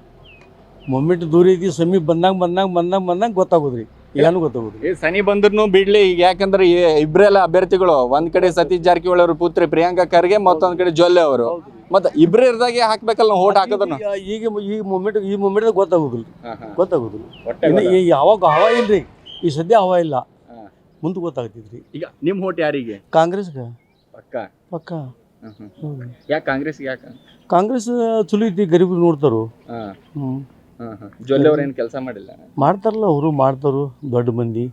ಮೊಮೆಂಟ್ ದೂರ ಐತಿ. ಸಮೀಪ ಬಂದಂಗೆ ಗೊತ್ತಾಗೋದ್ರಿ. ಏನು ಗೊತ್ತಾಗೋದು
ಸನಿ ಬಂದ್ರು ಬಿಡ್ಲಿ ಈಗ, ಯಾಕಂದ್ರೆ ಇಬ್ಬರೆಲ್ಲ ಅಭ್ಯರ್ಥಿಗಳು, ಒಂದ್ ಕಡೆ ಸತೀಶ್ ಜಾರಕಿಹೊಳಿ ಅವ್ರ ಪುತ್ರಿ ಪ್ರಿಯಾಂಕಾ ಖರ್ಗೆ, ಮತ್ತೊಂದ್ ಕಡೆ ಜೊಲ್ಲೆ ಅವರು. ಮತ್ತೆ ಇಬ್ರು ಇರ್ದಾಗೆ ಹಾಕ್ಬೇಕಲ್ಲ ನಾವು ಓಟ್ ಹಾಕೋದನ್ನು.
ಈ ಮೊಮೆಂಟ್ ಗೊತ್ತಾಗೋದಿಲ್ಲ. ಯಾವಾಗ ಹವಾ ಇಲ್ರಿ. ಈ ಸದ್ಯ ಹವಾ ಇಲ್ಲ, ಮುಂದೆ ಗೊತ್ತಾಗ್ತಿದ್ರಿ. ಈಗ
ನಿಮ್ ಓಟ್ ಯಾರಿಗೆ?
ಕಾಂಗ್ರೆಸ್ಗೆ ಪಕ್ಕ.
ಯಾಕೆ ಕಾಂಗ್ರೆಸ್? ಯಾಕೆ
ಕಾಂಗ್ರೆಸ್ ಚಲೋ ಐತಿ. ಗರೀಬ್ ನೋಡ್ತಾರು.
ಜೊಲ್ಲೆ ಅವ್ರ ಏನು ಕೆಲಸ ಮಾಡಿಲ್ಲ?
ಮಾಡ್ತಾರಲ್ಲ, ಅವರು ಮಾಡ್ತಾರು. ದೊಡ್ಡ ಮಂದಿ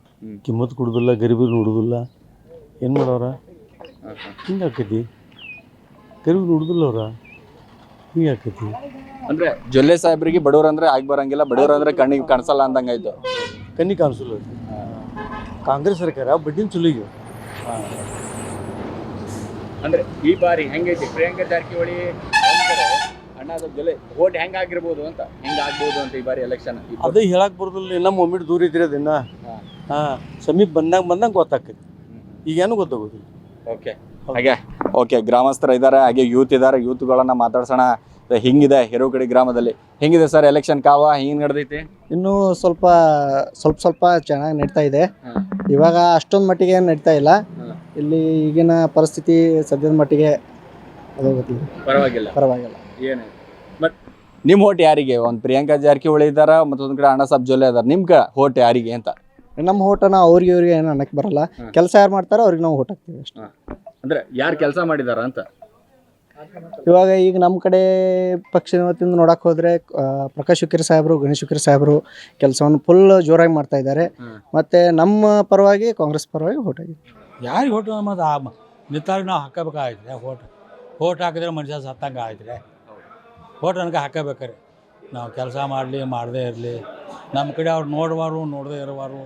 ಕಿಮ್ಮತ್ ಕೊಡುದಿಲ್ಲ, ಗರೀಬರು ನೋಡುದಿಲ್ಲ. ಏನು ಮಾಡೋರ? ಹಿಂಗೆ ಆಕೈತಿ. ಗರೀಬ್ ನೋಡುದಿಲ್ಲ ಅವ್ರ, ಹಿಂಗೆ ಆಕೈತಿ.
ಅಂದ್ರೆ ಜೊಲ್ಲೆ ಸಾಹೇಬ್ರಿಗೆ ಬಡವ್ರು ಅಂದ್ರೆ ಆಗಿ ಬರಂಗಿಲ್ಲ, ಬಡವ್ರು ಅಂದ್ರೆ ಕಣ್ಣಿಗೆ ಕಾಣಿಸಲ್ಲ ಅಂದಂಗಾಯ್ತು.
ಕಣ್ಣಿಗೆ ಕಾಣಿಸಲ್ಲ. ಕಾಂಗ್ರೆಸ್ ಸರ್ಕಾರ ಬಡ್ಡಿನ ಚಲೋ ಈಗ.
ಅಂದ್ರೆ ಈ ಬಾರಿ ಹೆಂಗೈತಿ? ಪ್ರಿಯಾಂಕಾ ಜಾರಕಿಹೊಳಿ ಅಣ್ಣದ ಜೊಲೆ ಓಟ್ ಹೆಂಗಾಗಿರ್ಬೋದು ಅಂತ, ಹೆಂಗಾಗ್ಬೋದು ಅಂತ ಈ ಬಾರಿ ಎಲೆಕ್ಷನ್?
ಅದೇ ಹೇಳಕ್ ಬರೋದಿಲ್ಲ. ಇನ್ನ ಮೊಮೆಂಟ್ ದೂರ ಐತ್ರಿ. ಅದನ್ನ ಸಮೀಪ ಬಂದಂಗೆ ಗೊತ್ತಾಕೈತಿ. ಈಗೇನು ಗೊತ್ತಾಗೋದಿಲ್ಲ.
ಓಕೆ, ಗ್ರಾಮಸ್ಥರು ಇದ್ದಾರೆ, ಹಾಗೆ ಯೂತ್ ಇದ್ದಾರೆ. ಯೂತ್ಗಳನ್ನ ಮಾತಾಡ್ಸೋಣ. ಹಿಂಗಿದೆ ಹಿರೋಗಡಿ ಗ್ರಾಮದಲ್ಲಿ ಹೆಂಗಿದೆ ಸರ್ ಎಲೆಕ್ಷನ್ ಕಾವ? ಹಿಂಗೆ ನಡೆದೈತಿ?
ಇನ್ನೂ ಸ್ವಲ್ಪ ಚೆನ್ನಾಗಿ ನಡೀತಾ ಇದೆ. ಇವಾಗ ಅಷ್ಟೊಂದು ಮಟ್ಟಿಗೆ ಏನು ನಡೀತಾ ಇಲ್ಲ ಇಲ್ಲಿ. ಈಗಿನ ಪರಿಸ್ಥಿತಿ ಸದ್ಯದ ಮಟ್ಟಿಗೆ ಅದು ಗೊತ್ತಿಲ್ಲ. ಪರವಾಗಿಲ್ಲ.
ಏನು ಬಟ್ ನಿಮ್ಮ ಓಟ್ ಯಾರಿಗೆ? ಒಂದು ಪ್ರಿಯಾಂಕಾ ಜಾರಕಿಹೊಳಿ ಇದ್ದಾರ, ಮತ್ತೊಂದು ಕಡೆ ಅಣ್ಣ ಸಾಬ್ ಜೊಲ್ಲೆ ಇದಾರೆ. ನಿಮ್ಗೆ ಓಟ್ ಯಾರಿಗೆ ಅಂತ?
ನಮ್ಮ ಓಟನ ಅವ್ರಿಗೆ ಏನು ಅನ್ನಕ್ಕೆ ಬರಲ್ಲ. ಕೆಲಸ ಯಾರು ಮಾಡ್ತಾರೋ ಅವ್ರಿಗೆ ನಾವು ಓಟ್ ಹಾಕ್ತೀವಿ ಅಷ್ಟೇ.
ಅಂದ್ರೆ ಯಾರು ಕೆಲಸ ಮಾಡಿದಾರ ಅಂತ?
ಇವಾಗ ಈಗ ನಮ್ಮ ಕಡೆ ಪಕ್ಷದ ವತಿಯಿಂದ ನೋಡಕ್ಕೆ ಹೋದರೆ ಪ್ರಕಾಶ್ ಹುಕ್ಕೇರಿ ಸಾಹೇಬರು, ಗಣೇಶ್ ಹುಕ್ಕೇರಿ ಸಾಹೇಬರು ಕೆಲಸವನ್ನು ಫುಲ್ ಜೋರಾಗಿ ಮಾಡ್ತಾ ಇದ್ದಾರೆ. ಮತ್ತು ನಮ್ಮ ಪರವಾಗಿ ಕಾಂಗ್ರೆಸ್ ಪರವಾಗಿ ಓಟ್ ಆಗಿದೆ.
ಯಾರಿಗೆ ಓಟ್ ಮತ್ತು ನಿಂತಾಗ ನಾವು ಹಾಕಬೇಕಾಯ್ತು. ಓಟ್ ಹಾಕಿದ್ರೆ ಮನುಷ್ಯ ಸತ್ತಂಗೆ ಆಯ್ತು. ಓಟ್ ನನಗೆ ಹಾಕಬೇಕಾರೆ ನಾವು ಕೆಲಸ ಮಾಡಲಿ ಮಾಡದೇ ಇರಲಿ, ನಮ್ಮ ಕಡೆ ಅವ್ರು ನೋಡದೇ ಇರೋವಾರು.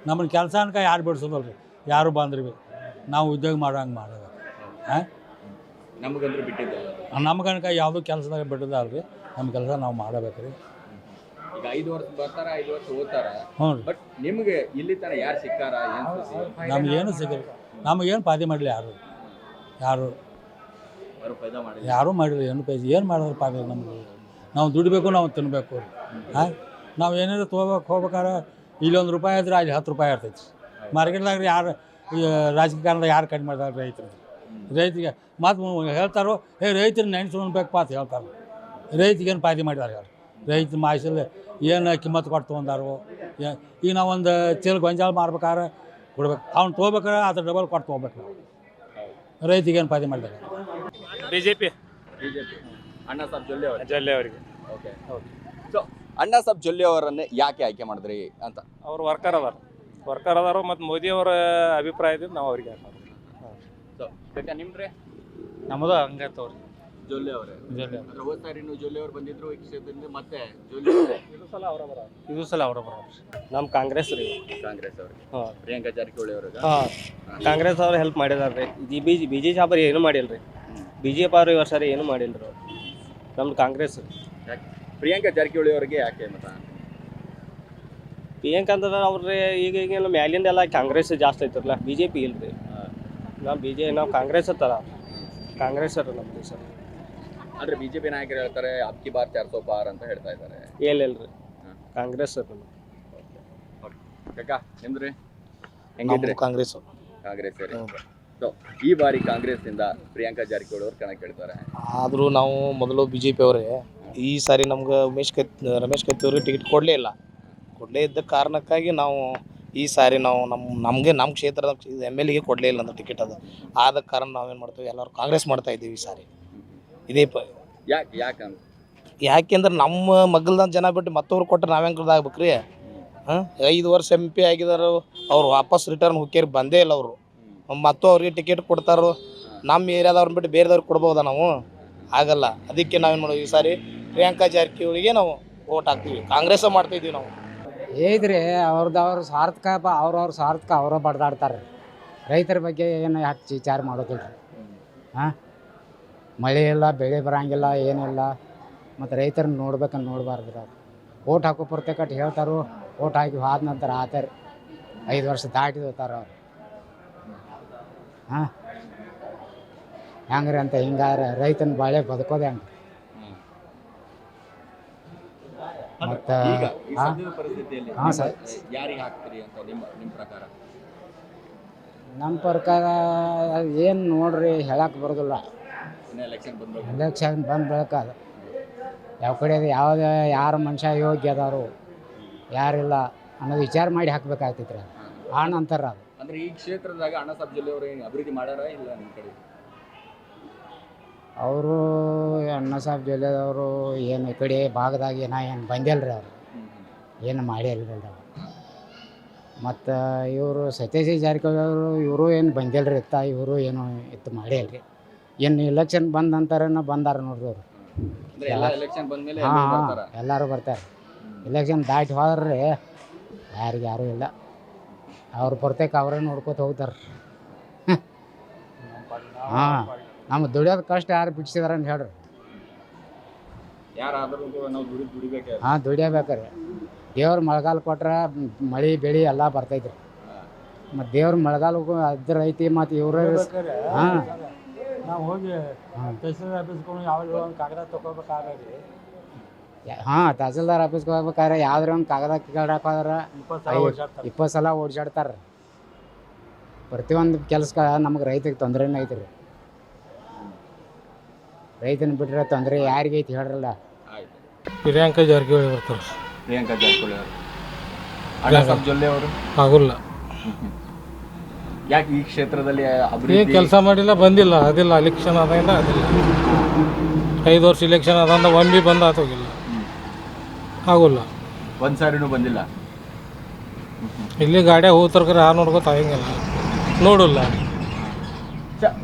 ನಮ್ಮನ್ನು ಕೆಲಸ ಅನ್ಕ ಯಾರು ಬಿಡಿಸೋದಲ್ರಿ. ಯಾರು ಬಂದ್ರಿ ನಾವು ಉದ್ಯೋಗ ಮಾಡೋಂಗೆ ಮಾಡಬೇಕು.
ನಮಗಂದ್ರೆ ಬಿಟ್ಟಿದ್ದೆ,
ನಮ್ಗನಕ ಯಾವುದೂ ಕೆಲಸದಾಗ ಬಿಟ್ಟದಲ್ರಿ. ನಮ್ಮ ಕೆಲಸ ನಾವು ಮಾಡಬೇಕ್ರಿ.
ಈಗ 5 ವರ್ಷ ಬರ್ತಾರ, 5 ವರ್ಷ ಹೋಗ್ತಾರ.
ಹ್ಞೂ.
ಬಟ್ ನಿಮ್ಗೆ ಇಲ್ಲಿ ತನಕ ಯಾರು ಸಿಕ್ಕಾರ?
ನಮಗೇನು ಸಿಗಲ್ಲ. ನಮಗೇನು ಪಾದಿ ಮಾಡಲಿ ಯಾರೂ ಮಾಡಿಲ್ಲ. ಏನು ಮಾಡಿದ್ರೆ ಪಾದಿ? ನಮಗೆ ನಾವು ದುಡಿಬೇಕು, ನಾವು ತಿನ್ನಬೇಕು. ನಾವು ಏನಾದ್ರು ಹೋಗ್ಬೇಕಾರೆ ಇಲ್ಲಿ ₹1 ಇದ್ರೆ ಅಲ್ಲಿ ₹10 ಇರ್ತೈತಿ. ಮಾರ್ಕೆಟ್ದಾಗ ಯಾರು ರಾಜಕಾರಣದಾಗ ಯಾರು ಕಡಿಮೆ ಮಾಡ್ತಾರೆ? ರೈತರಿಗೆ ಮತ್ತು ಹೇಳ್ತಾರೋ ರೈತರು ನೆನೆಸ್ಕೊಳ್ಬೇಕಪ್ಪ ಅಂತ ಹೇಳ್ತಾರೆ. ರೈತಿಗೇನು ಪಾದಿ ಮಾಡಿದಾರೆ ಯಾರು? ರೈತ ಮಾಯಿಸಲ್ಲ ಏನು ಕಿಮ್ಮತ್ತು ಕೊಟ್ಟು ತೊಗೊಂಡಾರು. ಈಗ ನಾವು ಒಂದು ಚೀಲ ಗೊಂಜಾಳ ಮಾರ್ಬೇಕಾದ್ರೆ ಕೊಡ್ಬೇಕು, ಅವ್ನು ತೊಗೋಬೇಕಾರೆ ಅದ್ರ ಡಬಲ್ ಕೊಟ್ಟು ತೊಗೋಬೇಕು ನಾವು. ರೈತಿಗೇನು ಪಾದಿ ಮಾಡಿದ್ದಾರೆ?
ಬಿಜೆಪಿ
ಅಣ್ಣ ಸಾಬ್ ಜೊಲ್ಲೆ
ಅವರಿಗೆ.
ಓಕೆ. ಸೊ ಅಣ್ಣ ಸಾಬ್ ಜೊಲ್ಲೆ ಅವರನ್ನೇ ಯಾಕೆ ಆಯ್ಕೆ ಮಾಡಿದ್ರಿ ಅಂತ?
ಅವ್ರು ವರ್ಕರ್ ಅದಾರು ಮತ್ತು ಮೋದಿ ಅವರ ಅಭಿಪ್ರಾಯದಿಂದ ನಾವು ಅವ್ರಿಗೆ ಹಾಕೋದು.
ನಿಮ್ರೆ?
ನಮ್ಮದು ಹಂಗೆ ತೋರಿ
ಜೊಲ್ಲೆ ಅವರೇ. ಹೋದ ಸಾರಿ ಜೊಲ್ಲೆ ಅವ್ರು ಬಂದಿದ್ರು ಈ ಕ್ಷೇತ್ರದಿಂದ, ಮತ್ತೆ
ಇದು ಸಲ ಅವರ ಬರೋರು. ನಮ್ಮ ಕಾಂಗ್ರೆಸ್ ರೀ.
ಕಾಂಗ್ರೆಸ್ ಅವ್ರಿಗೆ. ಪ್ರಿಯಾಂಕಾ ಜಾರಕಿಹೊಳಿ ಅವ್ರಿಗೆ.
ಕಾಂಗ್ರೆಸ್ ಅವ್ರು ಹೆಲ್ಪ್ ಮಾಡಿದಾರೆ ರೀ. BJP ಅವ್ರು ಏನು ಮಾಡಿಲ್ರಿ. BJP ಅವ್ರು ಈ ವರ್ಷ ಏನು ಮಾಡಿಲ್ರಿ. ನಮ್ದು ಕಾಂಗ್ರೆಸ್.
ಪ್ರಿಯಾಂಕಾ ಜಾರಕಿಹೊಳಿ ಅವ್ರಿಗೆ ಯಾಕೆ ಮತ?
ಪ್ರಿಯಾಂಕಾ ಅಂತಂದ್ರೆ ಅವ್ರಿ ಈಗಿನ ಮ್ಯಾಲಿಂದ ಎಲ್ಲ ಕಾಂಗ್ರೆಸ್ ಜಾಸ್ತಿ ಐತಿರಲ್ಲ, BJP ಇಲ್ರಿ. ನಾವು ಕಾಂಗ್ರೆಸ್ ಕಾಂಗ್ರೆಸ್ ನಮ್ದು ಸರ್.
ಅಂದ್ರೆ BJP ನಾಯಕರು ಹೇಳ್ತಾರೆ ಅಬ್ಕಿ ಬಾರ್ 400 ಪಾರ್ ಅಂತ ಹೇಳ್ತಾ ಇದ್ದಾರೆ.
ಇಲ್ರಿ, ಕಾಂಗ್ರೆಸ್
ನಿಮ್ದ್ರಿ ಹೆಂಗಿದ್ರಿ?
ಕಾಂಗ್ರೆಸ್
ಸರಿ. ಸೊ ಈ ಬಾರಿ ಕಾಂಗ್ರೆಸ್ ನಿಂದ ಪ್ರಿಯಾಂಕಾ ಜಾರಕಿಹೊಳಿ ಅವರು ಕಣಕ್ಕೆ ಇಡ್ತಾರೆ.
ಆದರೂ ನಾವು ಮೊದಲು BJP ಅವರೇ. ಈ ಸಾರಿ ನಮ್ಗೆ ರಮೇಶ್ ಕತ್ತಿ ಅವ್ರಿಗೆ ಟಿಕೆಟ್ ಕೊಡಲೇ ಇದ್ದ ಕಾರಣಕ್ಕಾಗಿ ನಾವು ಈ ಸಾರಿ ನಾವು ನಮ್ಮ ಕ್ಷೇತ್ರದ MLAಗೆ ಕೊಡಲೇ ಇಲ್ಲ ಅಂತ ಟಿಕೆಟ್. ಆದ ಕಾರಣ ನಾವೇನು ಮಾಡ್ತೀವಿ, ಎಲ್ಲರೂ ಕಾಂಗ್ರೆಸ್ ಮಾಡ್ತಾ ಇದ್ದೀವಿ ಈ ಸಾರಿ. ಇದೇ
ಯಾಕಂತ?
ಯಾಕೆಂದ್ರೆ ನಮ್ಮ ಮಗಲ್ದ ಜನ ಬಿಟ್ಟು ಮತ್ತವ್ರು ಕೊಟ್ಟರೆ ನಾವ್ಯಾಂಗೆ ಆಗ್ಬೇಕ್ರಿ? 5 ವರ್ಷ MP ಆಗಿದಾರು, ಅವ್ರು ವಾಪಸ್ ರಿಟರ್ನ್ ಹುಕ್ಕೇರಿ ಬಂದೇ ಇಲ್ಲ ಅವರು. ಮತ್ತು ಅವ್ರಿಗೆ ಟಿಕೆಟ್ ಕೊಡ್ತಾರೋ, ನಮ್ಮ ಏರಿಯಾದವ್ರನ್ನ ಬಿಟ್ಟು ಬೇರೆದವ್ರಿಗೆ ಕೊಡ್ಬೋದಾ ನಾವು? ಆಗಲ್ಲ. ಅದಕ್ಕೆ ನಾವೇನು ಮಾಡೋದು, ಈ ಸಾರಿ ಪ್ರಿಯಾಂಕಾ ಜಾರಕಿಹೊಳಿಗೆ ನಾವು ವೋಟ್ ಹಾಕ್ತೀವಿ. ಕಾಂಗ್ರೆಸ್ ಮಾಡ್ತಾಯಿದ್ದೀವಿ ನಾವು.
ಏದ್ರಿ ಅವ್ರದವ್ರ ಸ್ವಾರ್ಥಕ ಅವ್ರವ್ರ ಸ್ವಾರ್ಥಕ ಅವರ ಬಡ್ದಾಡ್ತಾರೆ. ರೈತರ ಬಗ್ಗೆ ಏನು ಯಾಕೆ ವಿಚಾರ ಮಾಡೋದಿಲ್ಲ ರೀ. ಹಾಂ, ಮಳೆ ಇಲ್ಲ, ಬೆಳೆ ಬರೋಂಗಿಲ್ಲ, ಏನಿಲ್ಲ. ಮತ್ತು ರೈತರನ್ನ ನೋಡ್ಬೇಕಂತ ನೋಡಬಾರ್ದು ಅವ್ರು. ಓಟ್ ಹಾಕೋ ಪುರ್ತಕಟ್ಟು ಹೇಳ್ತಾರೋ, ಓಟ್ ಹಾಕಿ ಆದ ನಂತರ ಆತಾರೆ 5 ವರ್ಷ ದಾಟಿ ಹೋಗ್ತಾರೆ ಅವ್ರು. ಹಾಂ, ಹೆಂಗ್ರಿ ಅಂತ ಹಿಂಗಾರೆ ರೈತನ ಬಾಳೆ ಬದುಕೋದೆ ಹಂಗೆ. ಮತ್ತು ಹಾಂ ಸರ್,
ಯಾರಿಗೆ ಹಾಕ್ತೀರಿ ಅಂತ ನಿಮ್ಮ ಪ್ರಕಾರ?
ನಮ್ಮ ಪ್ರಕಾರ ಏನು ನೋಡ್ರಿ ಹೇಳಕ್ಕೆ ಬರೋದಿಲ್ಲ. ಎಲೆಕ್ಷನ್ ಬಂದು ಬೆಳಕಾದ ಯಾವ ಕಡೆ ಯಾವುದೇ ಯಾರು ಮನುಷ್ಯ ಯೋಗ್ಯ ಅದಾರು ಯಾರಿಲ್ಲ ಅನ್ನೋದು ವಿಚಾರ ಮಾಡಿ ಹಾಕ್ಬೇಕಾಗ್ತೈತ್ರಿ. ಆ ನಂತರ ಅದು
ಅಂದ್ರೆ ಈ ಕ್ಷೇತ್ರದಾಗ ಅಣ್ಣಾಸಾಬ್ ಜೊಲ್ಲೆ ಅವರು ಅಭಿವೃದ್ಧಿ ಮಾಡ್ಯಾರ ಇಲ್ಲ ನಿಮ್ಮ ಕಡೆ?
ಅವರು ಅಣ್ಣಾಸಾಬ್ ಜೊಲ್ಲೆದವರು ಏನು ಈ ಕಡೆ ಭಾಗದಾಗ ಏನು ಬಂದಿಲ್ಲ ರೀ. ಅವರು ಏನು ಮಾಡೇ ಇಲ್ಲ ಅವ್ರು. ಮತ್ತು ಇವರು ಸತೀಶ್ ಜಾರಕಿಹೊಳಿ ಅವರು ಇವರು ಏನು ಬಂದಿಲ್ಲ ರೀ. ಇವರು ಏನು ಇತ್ತು ಮಾಡೇ ಇಲ್ಲ ರೀ. ಏನು ಎಲೆಕ್ಷನ್ ಬಂದ ನಂತರನ ಬಂದಾರ ನೋಡ್ರಿ ಅವರು. ಹಾಂ, ಎಲ್ಲರೂ ಬರ್ತಾರೆ. ಎಲೆಕ್ಷನ್ ದಾಟಿ ಹೋದ್ರಿ ಯಾರಿಗೆ ಯಾರೂ ಇಲ್ಲ. ಅವ್ರು ಬರ್ತಕ್ಕೆ ಅವರೇ ನೋಡ್ಕೊತ ಹೋಗ್ತಾರೆ. ಹಾಂ, ನಮ್ಮ ದುಡಿಯೋದು ಕಷ್ಟ ಯಾರು ಬಿಡಿಸಿದಾರ ಅಂತ ಹೇಳ್ರಿ. ಹಾಂ, ದುಡಿಯಬೇಕ್ರಿ. ದೇವ್ರು ಮಳೆಗಾಲ ಕೊಟ್ರೆ ಮಳೆ ಬೆಳೆ ಎಲ್ಲ ಬರ್ತೈತ್ರಿ. ಮತ್ತು ದೇವ್ರ ಮಳೆಗಾಲ ಅದ್ರ ಐತಿ. ಮತ್ತು ಇವ್ರ ಹಾಂ,
ನಾವು ಹೋಗಿ ತಹಸೀಲ್ದಾರ್ ಆಫೀಸ್ಕೊಂಡು ಯಾವಾಗ ಕಾಗದ ತೊಗೋಬೇಕಾಗ್ರಿ.
ಹಾಂ, ತಹಸೀಲ್ದಾರ್ ಆಫೀಸ್ಗೆ ಹೋಗ್ಬೇಕಾದ್ರೆ ಯಾವ್ದಾರ ಒಂದು ಕಾಗದ ಕೇಳಕ್ಕೆ ಹೋದ್ರೆ 20 ಸಲ ಓಡಿಸಾಡ್ತಾರೆ. ಪ್ರತಿಯೊಂದು ಕೆಲ್ಸಕ್ಕೆ ನಮಗೆ ರೈತಗೆ ತೊಂದರೆನೇ ಐತಿ ರೀ. ರೈತನ ಬಿಟ್ಟರೆ ತೊಂದರೆ ಯಾರಿಗೆ ಐತಿ ಹೇಳ್ರಲ್ಲ.
ಪ್ರಿಯಾಂಕಾ ಜಾರಕಿಹೊಳಿ ಬರ್ತಾರೆ.
ಪ್ರಿಯಾಂಕಾ ಜಾರಕಿಹೊಳಿ ಅವರು. ಅಣ್ಣಾಸಾಬ್ ಜೊಲ್ಲೆ ಅವರು
ಆಗೋಲ್ಲ.
ಯಾಕೆ ಈ ಕ್ಷೇತ್ರದಲ್ಲಿ
ಏನು
ಅಭಿವೃದ್ಧಿ
ಕೆಲಸ ಮಾಡಿಲ್ಲ, ಬಂದಿಲ್ಲ, ಅದಿಲ್ಲ. ಎಲೆಕ್ಷನ್ ಆದಾಗಿಂದ ಅದಿಲ್ಲ. 5 ವರ್ಷ ಎಲೆಕ್ಷನ್ ಆದಂದ ಬಿ ಬಂದು ಆತೋಗಿಲ್ಲ. ಆಗೋಲ್ಲ.
ಒಂದು ಸಾರಿನೂ ಬಂದಿಲ್ಲ.
ಇಲ್ಲಿ ಗಾಡಿಯಾಗ ಹೋಗ್ತಾರ ಯಾರು ನೋಡ್ಕೊತ ಆಗಂಗಿಲ್ಲ, ನೋಡಲ್ಲ.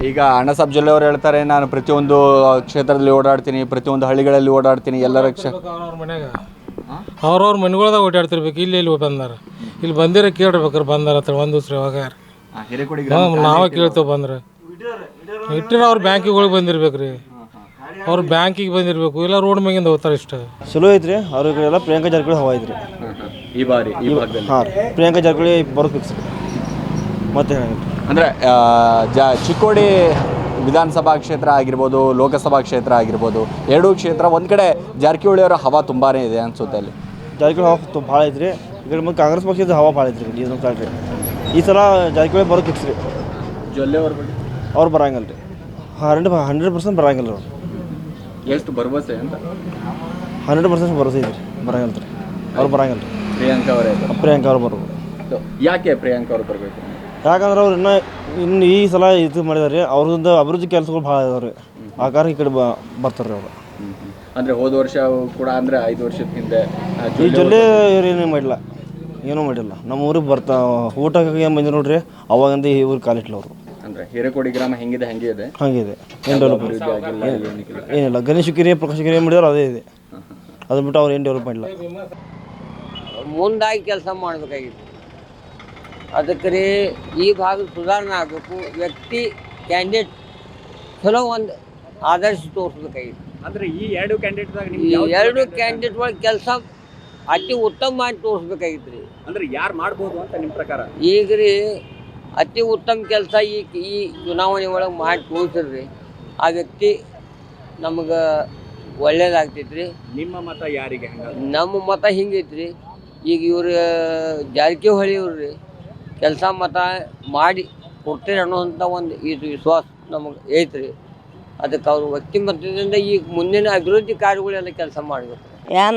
ಈಗ ಅಣ್ಣಾಸಾಬ್ ಜೊಲ್ಲೆ ಅವರು ಹೇಳ್ತಾರೆ, ನಾನು ಪ್ರತಿಯೊಂದು ಕ್ಷೇತ್ರದಲ್ಲಿ ಓಡಾಡ್ತೀನಿ, ಪ್ರತಿಯೊಂದು ಹಳ್ಳಿಗಳಲ್ಲಿ ಓಡಾಡ್ತೀನಿ, ಎಲ್ಲರ
ಅವ್ರವ್ರ ಮನ್ಯಾಗ ಅವ್ರವ್ರ ಮನೆಗಳ್ದಾಗ ಓಡಾಡ್ತಿರ್ಬೇಕು. ಇಲ್ಲಿ ಬಂದಾರ, ಇಲ್ಲಿ ಬಂದಿರ ಕೇಳಿರ್ಬೇಕ್ರಿ ಬಂದಾರ ಹತ್ರ ಒಂದು ದಿವ್ಸ ಯಾವಾಗ ನಾವೇ ಕೇಳ್ತೇವೆ. ಬಂದ್ರೆ ಇಟ್ಟರೆ ಅವ್ರು ಬ್ಯಾಂಕಿಗೆ ಬಂದಿರ್ಬೇಕ್ರಿ. ಅವ್ರು ಬ್ಯಾಂಕಿಗೆ ಬಂದಿರಬೇಕು, ಇಲ್ಲ ರೋಡ್ ಮ್ಯಾಗಿಂದ ಹೋಗ್ತಾರೆ. ಇಷ್ಟ
ಚಲೋ ಐತ್ರಿ. ಅವ್ರಿಗೆಲ್ಲ ಪ್ರಿಯಾಂಕಾ ಜಾರಕಿಹೊಳಿ ಹವಾ ಐತ್ರಿ
ಈ ಬಾರಿ ಈ ಭಾಗದಲ್ಲಿ.
ಹಾಂ, ಪ್ರಿಯಾಂಕಾ ಜಾರಕಿಹೊಳಿ ಬರೋದು ಫಿಕ್ಸ್. ಮತ್ತೆ
ಅಂದರೆ ಚಿಕ್ಕೋಡಿ ವಿಧಾನಸಭಾ ಕ್ಷೇತ್ರ ಆಗಿರ್ಬೋದು, ಲೋಕಸಭಾ ಕ್ಷೇತ್ರ ಆಗಿರ್ಬೋದು, ಎರಡೂ ಕ್ಷೇತ್ರ ಒಂದು ಕಡೆ ಜಾರಕಿಹೊಳಿ ಅವರ ಹವಾ ತುಂಬಾ ಇದೆ ಅನಿಸುತ್ತೆ. ಅಲ್ಲಿ
ಜಾರಕಿಹೊಳಿ ಹವಾ ಭಾಳ ಐತ್ರಿ. ಈ ಕಡೆ ಮತ್ತು ಕಾಂಗ್ರೆಸ್ ಪಕ್ಷದ ಹವಾ ಭಾಳ ಐತ್ರಿ. ಇದೊಂದು ಕಾಲ ರೀ ಈ ಸಲ ಜಾರಕಿಹೊಳಿ ಬರೋದು ಫಿಕ್ಸ್ ರೀ.
ಜೊಲ್ಲೆ ಅವ್ರ ಬಗ್ಗೆ
ಅವ್ರು ಬರಂಗಿಲ್ಲ ರೀ. 100% ಬರಂಗಿಲ್ಲ ಅವ್ರು.
ಎಷ್ಟು ಭರವಸೆ ಅಂತ?
100% ಭರವಸೆ ಐತ್ರಿ, ಬರಂಗಿಲ್ಲ ರೀ. ಅವ್ರು ಬರಂಗಿಲ್ಲ ರೀ.
ಪ್ರಿಯಾಂಕಾ ಅವರೇ
ಪ್ರಿಯಾಂಕಾ ಅವ್ರು ಬರ್ಬೋದು.
ಯಾಕೆ ಪ್ರಿಯಾಂಕಾ ಅವ್ರು ಬರಬೇಕು?
ಯಾಕಂದ್ರೆ ಅವ್ರು ಇನ್ನು ಈ ಸಲ ಇದು ಮಾಡಿದಾರೆ ರೀ. ಅವ್ರದ್ದು ಅಭಿವೃದ್ಧಿ ಕೆಲಸಗಳು ಭಾಳ ಇದಾವೆ ರೀ. ಆ ಕಾರಣ ಈ ಕಡೆ ಬರ್ತಾರೆ ರೀ ಅವರು.
ಅಂದರೆ ಹೋದ ವರ್ಷ ಕೂಡ ಅಂದರೆ 5 ವರ್ಷದ ಹಿಂದೆ
ಈ ಜೊಲ್ಲೆ ಇವ್ರು ಏನೂ ಮಾಡಿಲ್ಲ, ಏನೂ ಮಾಡಿಲ್ಲ. ನಮ್ಮ ಊರಿಗೆ ಊಟಕ್ಕೆ ಏನು ಬಂದಿರು ನೋಡ್ರಿ, ಅವಾಗಿಂದ ಈ ಊರಿಗೆ ಕಾಲಿಟ್ಲ ಅವರು.
ಅಂದರೆ ಹಿರೇಕೋಡಿ ಗ್ರಾಮ ಹೆಂಗಿದೆ ಹಂಗೆ ಇದೆ.
ಹಾಗಿದೆ, ಏನು ಡೆವಲಪ್ಮೆಂಟ್ ಏನಿಲ್ಲ. ಗಣೇಶ್ ಕಿರಿ ಪ್ರಕಾಶ್ ಕಿರಿ ಏನು ಮಾಡಿದಾರೆ ಅದೇ ಇದೆ. ಅದನ್ನ ಬಿಟ್ಟು ಅವ್ರು ಏನು ಡೆವಲಪ್ ಮಾಡಿಲ್ಲ.
ಮುಂದಾಗಿ ಕೆಲಸ ಮಾಡಬೇಕಾಗಿತ್ತು. ಅದಕ್ಕೆ ರೀ ಈ ಭಾಗದ ಸುಧಾರಣೆ ಆಗಬೇಕು. ವ್ಯಕ್ತಿ ಕ್ಯಾಂಡಿಡೇಟ್ ಚಲೋ ಒಂದು ಆದರ್ಶ ತೋರಿಸ್ಬೇಕಾಗಿತ್ತು.
ಅಂದರೆ ಈ ಎರಡು ಕ್ಯಾಂಡಿಡೇಟ್ದಾಗ
ಈ ಎರಡು ಕ್ಯಾಂಡಿಡೇಟ್ ಒಳಗೆ ಕೆಲಸ ಅತಿ ಉತ್ತಮ ಮಾಡಿ ತೋರಿಸ್ಬೇಕಾಗಿತ್ತು ರೀ.
ಅಂದರೆ ಯಾರು ಮಾಡ್ಬೋದು ಅಂತ ನಿಮ್ಮ ಪ್ರಕಾರ?
ಈಗ ರೀ ಅತಿ ಉತ್ತಮ ಕೆಲಸ ಈ ಚುನಾವಣೆ ಒಳಗೆ ಮಾಡಿ ತೋರಿಸ್ರಿ, ಆ ವ್ಯಕ್ತಿ ನಮಗೆ ಒಳ್ಳೇದಾಗ್ತೈತೆ ರೀ.
ನಿಮ್ಮ ಮತ ಯಾರಿಗೆ?
ನಮ್ಮ ಮತ ಹಿಂಗೈತ್ರಿ. ಈಗ ಇವ್ರು ಜಾರಕಿಹೊಳಿ ಇವ್ರಿ ಕೆಲಸ ಮತ ಮಾಡಿ ಕೊಡ್ತೀರಿ ಅನ್ನೋಂಥ ಒಂದು ಇದು ವಿಶ್ವಾಸ ನಮಗೆ ಐತ್ರಿ. ಅದಕ್ಕೆ ಅವ್ರ ವ್ಯಕ್ತಿಮತದಿಂದ ಈಗ ಮುಂದಿನ ಅಭಿವೃದ್ಧಿ ಕಾರ್ಯಗಳೆಲ್ಲ ಕೆಲಸ ಮಾಡಬೇಕು.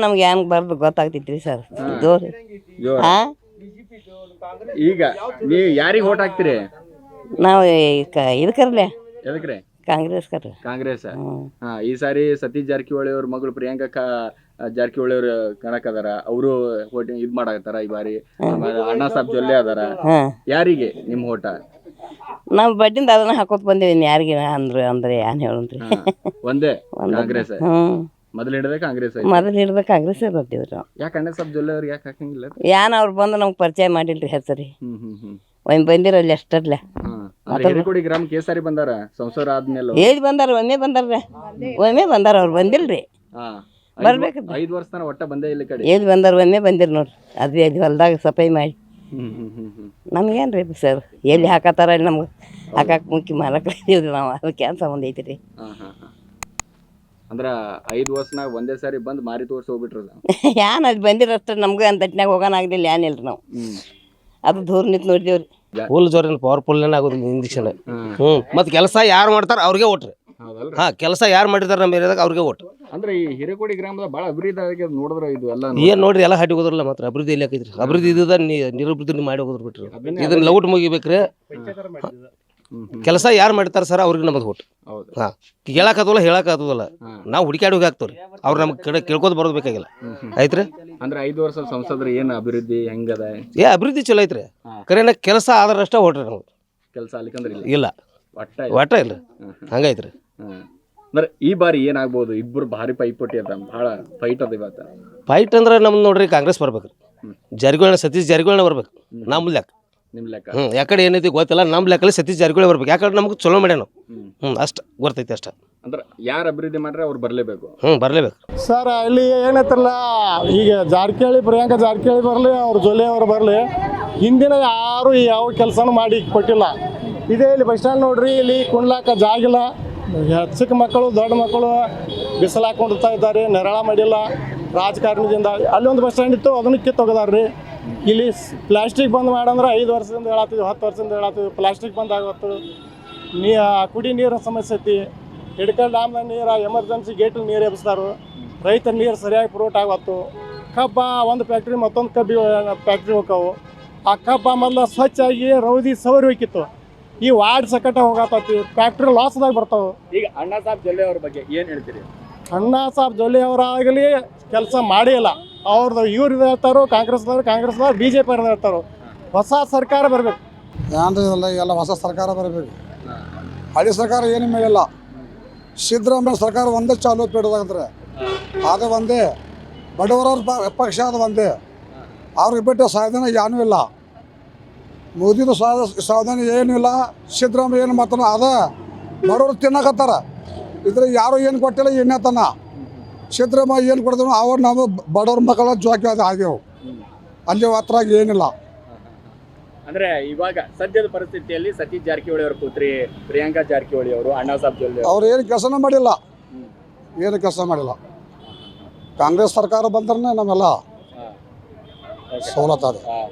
ನಮ್ಗೆ ಏನು ಬರ್ದು ಗೊತ್ತಾಗ್ತೈತ್ರಿ ಸರ್.
ಈಗ ನೀವು ಯಾರಿಗೆ ಓಟ್ ಹಾಕ್ತೀರಿ?
ನಾವು ಇದಕ್ಕರ್ಲೆ
ಎದಕ್ರೆ?
ಕಾಂಗ್ರೆಸ್ ಕರ್ರಿ.
ಕಾಂಗ್ರೆಸ್. ಈ ಸಾರಿ ಸತೀಶ್ ಜಾರಕಿಹೊಳಿ ಅವ್ರ ಮಗಳು ಪ್ರಿಯಾಂಕಾ ಜಾರಕಿಹೊಳಿ ಅವರು ಕಣಕದಾರ ಅವರು ಇದು ಮಾಡಾಕತ್ತಾರ ಈ ಬಾರಿ. ಆಮೇಲೆ ಅಣ್ಣಾ ಸಾಹೇಬ್ ಜೊಲ್ಲೆ ಅದಾರ. ಯಾರಿಗೆ ನಿಮ್ಮ ಓಟ?
ನಾವು ಬಡ್ಡಿಂದ ಅದನ್ನ ಹಾಕೋತ ಬಂದಿದ್ದೀನಿ. ಯಾರಿಗೆ ಅಂದ್ರೆ ಏನ್ ಹೇಳುನ್ರಿ,
ಒಂದೇ ಕಾಂಗ್ರೆಸ್. ಮೊದಲು ಹಿಡಿದ ಕಾಂಗ್ರೆಸ್
ಕಾಂಗ್ರೆಸ್ ಬರ್ತಿದ್ರು ನಾವು.
ಯಾಕೆ ಅಣ್ಣಾ ಸಾಹೇಬ್ ಜೊಲ್ಲೆ ಅವ್ರಿಗೆ ಯಾಕೆ ಹಾಕಂಗಿಲ್ಲ?
ಏನ್ ಅವ್ರು ಬಂದು ನಮ್ಗೆ ಪರಿಚಯ ಮಾಡಿಲ್ರಿ ಹೆಸರಿ. ಒಮ್ಮೆ ಬಂದಿರಲ್ಲಿ ಅಷ್ಟರ್ಲೆ.
ಹಿರೇಕೊಡಿ ಗ್ರಾಮ ಕೇಸಾರಿ ಬಂದಾರ ಸಂಸದ ಆದ್ಮೇಲೆ.
ಏಜ್ ಬಂದಾರ, ಒಮ್ಮೆ ಬಂದಾರ ಅವ್ರು ಬಂದಿಲ್ರಿ. ಬರ್ಬೇಕು
5 ವರ್ಷ ತನ ಒಟ್ಟ ಬಂದೇ ಇಲ್ಲ ಕಡೆ.
ಏಜ್ ಬಂದಾರ, ಒಮ್ಮೆ ಬಂದಿರ್ ನೋಡ್ರಿ. ಅದು ಹೊಲ್ದಾಗ ಸಫಾಯಿ ಮಾಡಿ. ನಮ್ಗೇನ್ರಿ ಸರ್ ಎಲ್ಲಿ ಹಾಕತ್ತಾರ ಅಲ್ಲಿ ನಮ್ಗೆ ಹಾಕಕ್ ಮುಖ್ಯ ಮಾಲಕ್ ಇದೀವ್ರಿ ನಾವು. ಅದಕ್ಕೆ ಏನ್ ಸಂಬಂಧ ಐತ್ರಿ?
ಅಂದ್ರ 5 ವರ್ಷನಾಗ ಒಂದೇ ಸಾರಿ ಬಂದ್ ಮಾರಿ ತೋರ್ಸಿ ಹೋಗ್ಬಿಟ್ರಲ್ಲ.
ಏನ್ ಅಲ್ಲಿ ಬಂದಿರಷ್ಟ ನಮ್ಗೆ ಅಂತಟ್ನಾಗ ಹೋಗೋಣ ಆಗ್ಲಿಲ್ಲ. ಏನಿಲ್ರಿ ನಾವು ಅದು ದೂರ ನಿಂತು ನೋಡಿದೇವ್ರಿ.
ಫುಲ್ ಜೋರಿನ ಪವರ್ಫುಲ್ನೇ ಆಗೋದಿಲ್ಲ ಇಂಜೆಕ್ಷನ್. ಮತ್ತೆ ಕೆಲಸ ಯಾರು ಮಾಡ್ತಾರ ಅವ್ರಿಗೆ ಓಟ್ರಿ. ಕೆಲಸ ಯಾರು ಮಾಡಿರ್ತಾರ ನಮ್ಮ ಏರಿಯಾದಾಗ ಅವ್ರಿಗೆ ಓಟ್.
ಅಂದ್ರೆ ಈ ಹಿರೇಕೊಡಿ ಗ್ರಾಮದ ಬಹಳ ಅಭಿವೃದ್ಧಿ ಆಗಿ ನೋಡಿದ್ರೆ ಇದು ಎಲ್ಲ
ಏನ್ ನೋಡ್ರಿ ಎಲ್ಲ ಹಾಟಿ ಹೋದ್ರಲ್ಲ. ಮಾತ್ರ ಅಭಿವೃದ್ಧಿ ಎಲ್ಲಿ ಆಕೈತ್ರಿ? ಅಭಿವೃದ್ಧಿ ಇದ್ದ ನಿರಭಿವೃದ್ಧಿ ಮಾಡಿ ಹೋದ್ರ ಬಿಟ್ರಿ. ಇದನ್ನ ಲೌಟ್ ಮುಗಿಬೇಕ್ರಿ. ಕೆಲಸ ಯಾರು ಮಾಡ್ತಾರ ಸರ್ ಅವ್ರಿಗೆ ನಮ್ಮದು ಓಟ್. ಕೇಳಾಕತ್ತಲ್ಲ ಹೇಳಾಕತ್ತದಲ್ಲ, ನಾವು ಹುಡುಕಾಡಿ ಹೋಗಿ ಹಾಕ್ತವ್ರಿ. ಅವ್ರು ನಮ್ಗೆ ಕಡೆ ಕೇಳ್ಕೋದ್ ಬರೋದು ಬೇಕಾಗಿಲ್ಲ. ಆಯ್ತ್ರಿ.
ಅಂದ್ರೆ 5 ವರ್ಷ ಸಂಸದ್ರ ಏನ್ ಅಭಿವೃದ್ಧಿ ಹೆಂಗದ?
ಅಭಿವೃದ್ಧಿ ಚಲೋ ಐತ್ರಿ. ಕರೆನ ಕೆಲಸ ಆದ್ರಷ್ಟ ಓಟ್ರಿ ನಮ್ಗೆ.
ಕೆಲಸ ಅಲ್ಲಿಕಂದ್ರೆ
ಇಲ್ಲ, ಒಟ್ಟ ಇಲ್ಲ. ಹಂಗೈತ್ರಿ.
ಅಂದ್ರೆ ಈ ಬಾರಿ ಏನಾಗ್ಬೋದು? ಇಬ್ಬರು ಭಾರಿ ಪೈಪೋಟಿ ಅದ, ಬಹಳ ಫೈಟ್ ಅದ ಇವತ್ತು.
ಫೈಟ್ ಅಂದ್ರೆ ನಮ್ದು ನೋಡ್ರಿ ಕಾಂಗ್ರೆಸ್ ಬರ್ಬೇಕ್ರಿ. ಜಾರಕಿಹೊಳಿ ಸತೀಶ್ ಜಾರಕಿಹೊಳಿ ಬರ್ಬೇಕು ನಮ್ಮ ಲೆಕ್ಕ.
ನಿಮ್ ಲೆಕ್ಕ
ಯಾಕಡೆ ಏನೈತಿ ಗೊತ್ತಿಲ್ಲ. ನಮ್ಮ ಲೆಕ್ಕಲ್ಲಿ ಸತೀಶ್ ಜಾರಕಿಹೊಳಿ ಬರ್ಬೇಕು. ಯಾಕಂದ್ರೆ ನಮ್ಗೆ ಚಲೋ ಮಾಡ್ಯಾನ. ಅಷ್ಟ ಗೊತ್ತೈತಿ ಅಷ್ಟ.
ಅಂದ್ರೆ ಯಾರು ಅಭಿವೃದ್ಧಿ ಮಾಡ್ರೆ ಅವ್ರು ಬರ್ಲೇಬೇಕು.
ಬರ್ಲೇಬೇಕು
ಸರ್. ಇಲ್ಲಿ ಏನೈತ್ರಲ್ಲ, ಈಗ ಜಾರಕಿಹೊಳಿ ಪ್ರಿಯಾಂಕಾ ಜಾರಕಿಹೊಳಿ ಬರಲಿ, ಅವ್ರ ಜೊಲ್ಲೆ ಅವ್ರು ಬರಲಿ, ಹಿಂದಿನ ಯಾರು ಯಾವ ಕೆಲಸನೂ ಮಾಡಿ ಕೊಟ್ಟಿಲ್ಲ. ಇದೇ ಇಲ್ಲಿ ಬಸ್ ಸ್ಟ್ಯಾಂಡ್ ನೋಡ್ರಿ, ಇಲ್ಲಿ ಕುಣ್ಲಾಕ ಜಾಗಿಲ್ಲ. ಚಿಕ್ಕ ಮಕ್ಕಳು ದೊಡ್ಡ ಮಕ್ಕಳು ಬಿಸಿಲು ಹಾಕೊಂಡಿರ್ತಾ ಇದ್ದಾರೆ, ನೆರಳ ಮಾಡಿಲ್ಲ ರಾಜಕಾರಣದಿಂದ. ಅಲ್ಲಿ ಒಂದು ಬಸ್ ಸ್ಟ್ಯಾಂಡ್ ಇತ್ತು, ಅದನ್ನು ಕಿತ್ತೋಗದಾರ್ರಿ. ಇಲ್ಲಿ ಪ್ಲಾಸ್ಟಿಕ್ ಬಂದ್ ಮಾಡಂದ್ರೆ 5 ವರ್ಷದಿಂದ ಹೇಳತ್ತೀವಿ, 10 ವರ್ಷದಿಂದ ಹೇಳತ್ತೀವಿ. ಪ್ಲಾಸ್ಟಿಕ್ ಬಂದ್ ಆಗತ್ತು. ಕುಡಿ ನೀರಿನ ಸಮಸ್ಯೆ ಐತಿ. ಹಿಡ್ಕಲ್ ಡ್ಯಾಮ್ನ ನೀರು ಎಮರ್ಜೆನ್ಸಿ ಗೇಟಲ್ಲಿ ನೀರು ಎಬ್ಸ್ತಾರು. ರೈತರ ನೀರು ಸರಿಯಾಗಿ ಪುರೋಟ ಆಗತ್ತು. ಕಬ್ಬ ಒಂದು ಫ್ಯಾಕ್ಟ್ರಿ ಮತ್ತೊಂದು ಕಬ್ಬಿ ಫ್ಯಾಕ್ಟ್ರಿ ಹೋಗ್ತಾವು. ಆ ಕಬ್ಬ ಮೊದಲು ಸ್ವಚ್ಛಾಗಿ ರೌದಿ ಸವರಿ ಹೋಗಿತ್ತು. ಈ ವಾರ್ಡ್ ಸಕಟ ಹೋಗತ್ತೈತಿ, ಫ್ಯಾಕ್ಟ್ರಿ ಲಾಸ್ದಾಗ ಬರ್ತಾವೆ.
ಈಗ ಅಣ್ಣಾ ಸಾಹೇಬ್ ಜೊಲ್ಲೆ ಅವ್ರ ಬಗ್ಗೆ ಏನ್ ಹೇಳ್ತೀರಿ?
ಅಣ್ಣಾ ಸಾಹೇಬ್ ಜೊಲ್ಲೆ ಅವರಾಗಲಿ ಕೆಲಸ ಮಾಡೇ ಇಲ್ಲ. ಅವ್ರದ್ದು ಇವ್ರು ಹೇಳ್ತಾರೋ ಕಾಂಗ್ರೆಸ್ದವ್ರು BJP ಅವ್ರದ್ದು ಹೇಳ್ತಾರೋ. ಹೊಸ ಸರ್ಕಾರ ಬರಬೇಕು.
ಏನ್ರಿ ಎಲ್ಲ ಹೊಸ ಸರ್ಕಾರ ಬರಬೇಕು. ಹಳೆ ಸರ್ಕಾರ ಏನು ಮಾಡಿಲ್ಲ. ಸಿದ್ದರಾಮಯ್ಯ ಸರ್ಕಾರ ಒಂದೇ ಚಾಲು ಬಿಡೋದಾಗಂದ್ರೆ ಅದು ಒಂದೇ. ಬಡವರವ್ರ ಪಕ್ಷ ಅದು ಒಂದೇ. ಅವ್ರಿಗೆ ಬಿಟ್ಟು ಸಾಧನೆ ಏನೂ ಇಲ್ಲ. ಮೋದಿದು ಸಾಧನೆ ಏನೂ ಇಲ್ಲ. ಸಿದ್ದರಾಮಯ್ಯ ಏನು ಮಾತಾನ ಅದ ಬಡವರು ತಿನ್ನಕತ್ತಾರ. ಇದ್ರೆ ಯಾರು ಏನು ಕೊಟ್ಟಿಲ್ಲ ಇನ್ನೇತನ. ಸಿದ್ದರಾಮಯ್ಯ ಏನು ಕೊಡ್ತಾನೋ ಅವ್ರು ನಾವು ಬಡವ್ರ ಮಕ್ಕಳ ಜವಾಬ್ದಾರಿ ಆಗ್ಯವು. ಅಲ್ಲಿ ಹತ್ರ ಏನಿಲ್ಲ.
ಅಂದ್ರೆ ಇವಾಗ ಸದ್ಯದ ಪರಿಸ್ಥಿತಿಯಲ್ಲಿ ಸತೀಶ್ ಜಾರಕಿಹೊಳಿ ಅವರ ಪುತ್ರಿ ಪ್ರಿಯಾಂಕಾ ಜಾರಕಿಹೊಳಿ ಅವರು ಅಣ್ಣಾ ಸಾಹೇಬ್ ಜೊಲ್ಲೆ
ಅವ್ರು ಏನು ಕೆಲಸನ ಮಾಡಿಲ್ಲ. ಏನು ಕೆಲಸ ಮಾಡಿಲ್ಲ. ಕಾಂಗ್ರೆಸ್ ಸರ್ಕಾರ ಬಂದ್ರೆ ನಮ್ಮೆಲ್ಲ ಸವಲತ್ತಾದ.